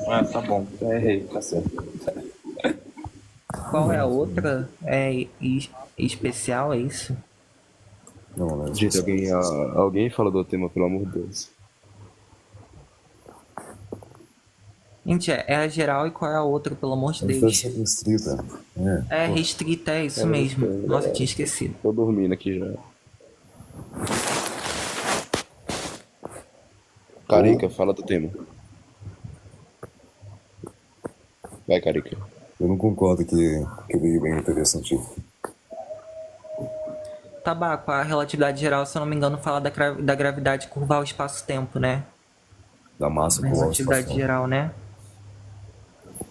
Ah, tá bom. Errei, tá certo. Qual é a outra? Especial, é isso? Não, né? Gente, alguém fala do tema, pelo amor de Deus. Gente, é a geral e qual é a outra, pelo amor de Deve Deus? ser restrita. É restrita, é isso mesmo. Nossa, eu tinha esquecido. Tô dormindo aqui já. Carica, fala do tema. Vai, Carica. Eu não concordo que o Big Bang é teoria científica. Tabaco, a relatividade geral, se eu não me engano, fala da gravidade curvar o espaço-tempo, né? Da massa A curvar o relatividade espaço-tempo. geral, né?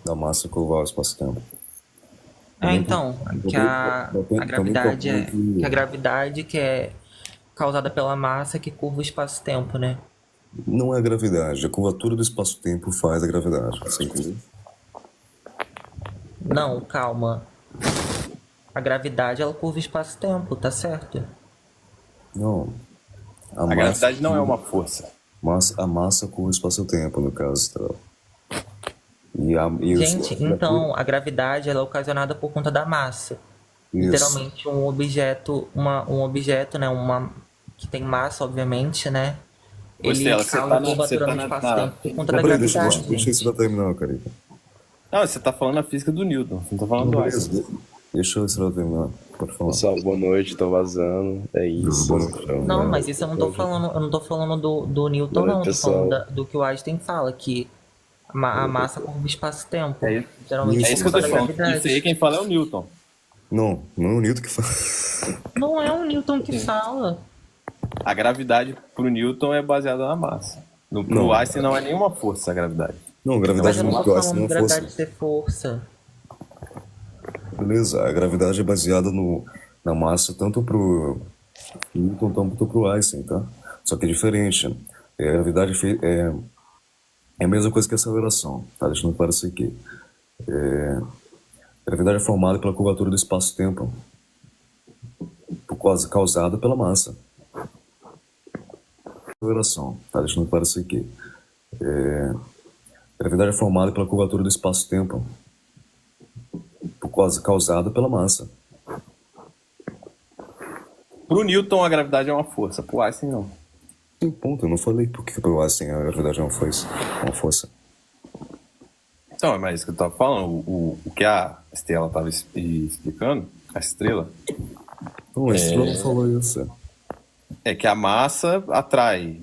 Da massa curvar o espaço-tempo. Então, que a gravidade que a gravidade que é causada pela massa que curva o espaço-tempo, né? não é a gravidade. A curvatura do espaço-tempo faz a gravidade. Você entendeu? Não, calma. A gravidade, ela curva o espaço-tempo, tá certo? Não. A gravidade não é uma força. A massa curva o espaço-tempo, no caso, tá? Gente, então, a gravidade ela é ocasionada por conta da massa. Isso. Literalmente um objeto, né, que tem massa, obviamente, né? Ô, Ele Estela, você causa tá na- curvatura você tá no na- espaço-tempo por conta da Peraí, deixa gravidade, eu gente. terminar, Carica. Não, você tá falando a física do Newton, você não tá falando do Einstein. Beleza, deixa eu terminar. Pode falar. Pessoal, boa noite, tô vazando. É isso. Boa noite, tchau. Não, mas isso eu não tô falando do Newton, Boa não. noite, Tô falando pessoal. do que o Einstein fala, que a massa curva o espaço-tempo. É isso. Geralmente É isso que eu tô por te conta da falando. gravidade. Isso aí quem fala é o Newton. Não é o Newton que fala. Não é o Newton que fala. A gravidade pro Newton é baseada na massa. Pro Não. Einstein não é nenhuma força a gravidade. Não, a Mas gravidade eu não não tô gosta, falando não de fosse. gravidade ser força. Beleza, a gravidade é baseada na massa tanto pro Newton quanto pro Einstein, tá? Só que é diferente. A gravidade É a mesma coisa que aceleração, tá? Deixando claro isso aqui. Gravidade é formada pela curvatura do espaço-tempo, causada pela massa. Aceleração, tá? Deixando claro isso aqui. Gravidade é formada pela curvatura do espaço-tempo, causada pela massa. Pro Newton, a gravidade é uma força. Pro Einstein, não. Sim, ponto. Eu não falei porque pro Einstein a gravidade é uma força. Então, mas isso que eu tava falando, o que a Estela tava explicando, a estrela, Não, a estrela não falou isso. é que a massa atrai,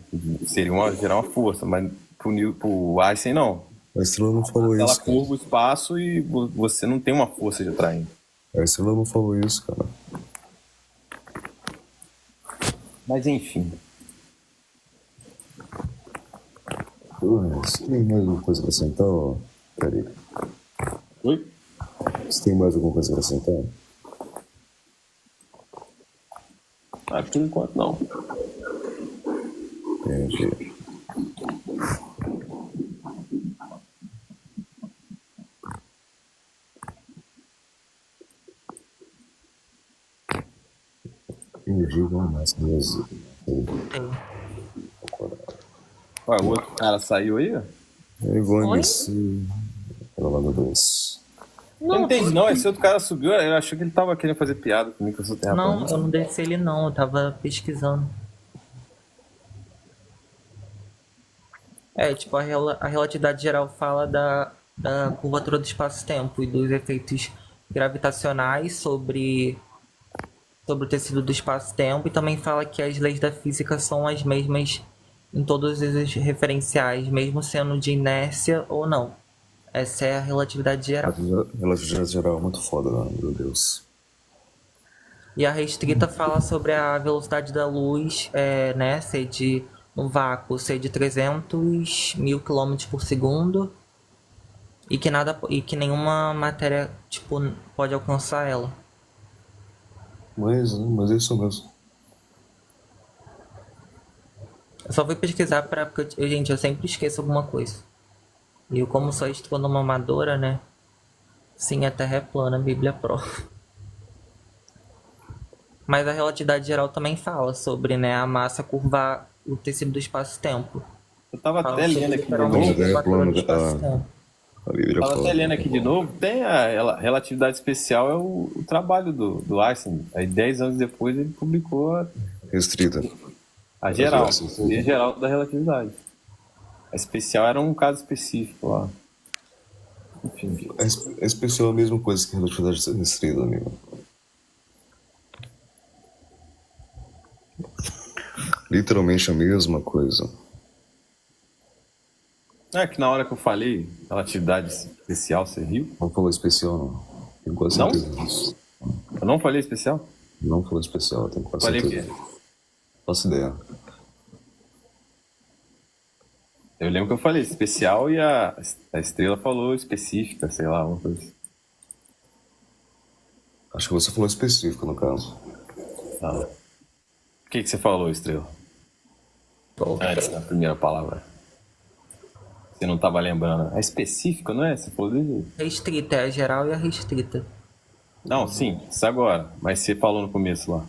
gerar uma força, mas pro Einstein não. A estrela não falou Ela isso, cara. curva o espaço e você não tem uma força de atrair. A estrela não falou isso, cara. Mas enfim. Você tem mais alguma coisa a acrescentar, ó? Peraí. Oi? Você tem mais alguma coisa a acrescentar? Ah, por enquanto não. Entendi. Energia igual a massa do Brasil. Ué, o outro cara saiu aí? Ó. É igual a Oi? MC. Ela lá no 2. Eu não entendi, não. Esse outro cara subiu, eu achei que ele tava querendo fazer piada comigo, que eu sou Não, terraplanista. eu não desci ele não, eu tava pesquisando. Tipo, a relatividade geral fala da curvatura do espaço-tempo e dos efeitos gravitacionais sobre o tecido do espaço-tempo, e também fala que as leis da física são as mesmas em todos os referenciais, mesmo sendo de inércia ou não. Essa é a relatividade geral. Relatividade geral é muito foda, né? Meu Deus. E a restrita fala sobre a velocidade da luz, né, ser de, no vácuo, ser de 300 mil quilômetros por segundo, e que nenhuma matéria, tipo, pode alcançar ela. Mas é isso mesmo. Eu só fui pesquisar porque, gente, eu sempre esqueço alguma coisa. E eu, como sou astrônoma amadora, né, sim, a Terra é plana, a Bíblia prova. Mas a relatividade geral também fala sobre, né, a massa curvar o tecido do espaço-tempo. Eu tava Fala até sobre, lendo aqui de literalmente, novo. a curvatura do plano, espaço-tempo. A Bíblia Tava fala. até lendo aqui de novo. Tem a relatividade especial, é o trabalho do Einstein. Aí 10 anos depois ele publicou Restrita. a geral, Sim, sim. a teoria geral da relatividade. A especial era um caso específico lá. Enfim. É especial a mesma coisa que a relatividade restrita, amigo. Literalmente a mesma coisa. É que na hora que eu falei relatividade especial, você riu? Não falou especial, não. Tenho quase Não? certeza disso. Eu não falei especial? Não falou especial, tenho quase Falei o certeza. quê? Faço ideia. Eu lembro que eu falei especial e a estrela falou específica, sei lá, uma coisa assim. Acho que você falou específico, no caso. Ah. O que você falou, estrela? Antes da primeira palavra. Você não tava lembrando. É específico, não é? Você falou desse jeito. Restrita, é a geral e a restrita. Não, sim, isso agora. Mas você falou no começo lá.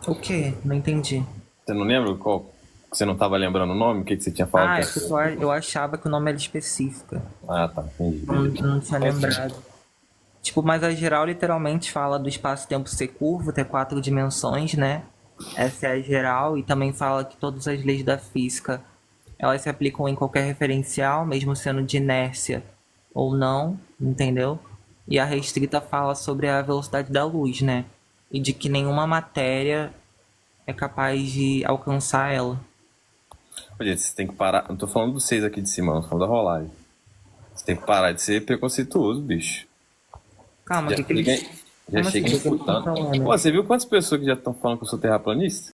O quê? Não entendi. Você não lembra qual? Você não tava lembrando o nome? O que você tinha falado? É porque eu achava que o nome era específica. Ah, tá, entendi. Não tinha lembrado. Tipo, mas a geral literalmente fala do espaço-tempo ser curvo, ter 4 dimensões, né? Essa é a geral, e também fala que todas as leis da física, elas se aplicam em qualquer referencial, mesmo sendo de inércia ou não, entendeu? E a restrita fala sobre a velocidade da luz, né? E de que nenhuma matéria é capaz de alcançar ela. Olha, você tem que parar. Não tô falando dos 6 aqui de cima, não tô falando da rolagem. Você tem que parar de ser preconceituoso, bicho. Calma, Já que eles... chega Como assim, imputando. que eles tão falando? Pô, você viu quantas pessoas que já estão falando que eu sou terraplanista?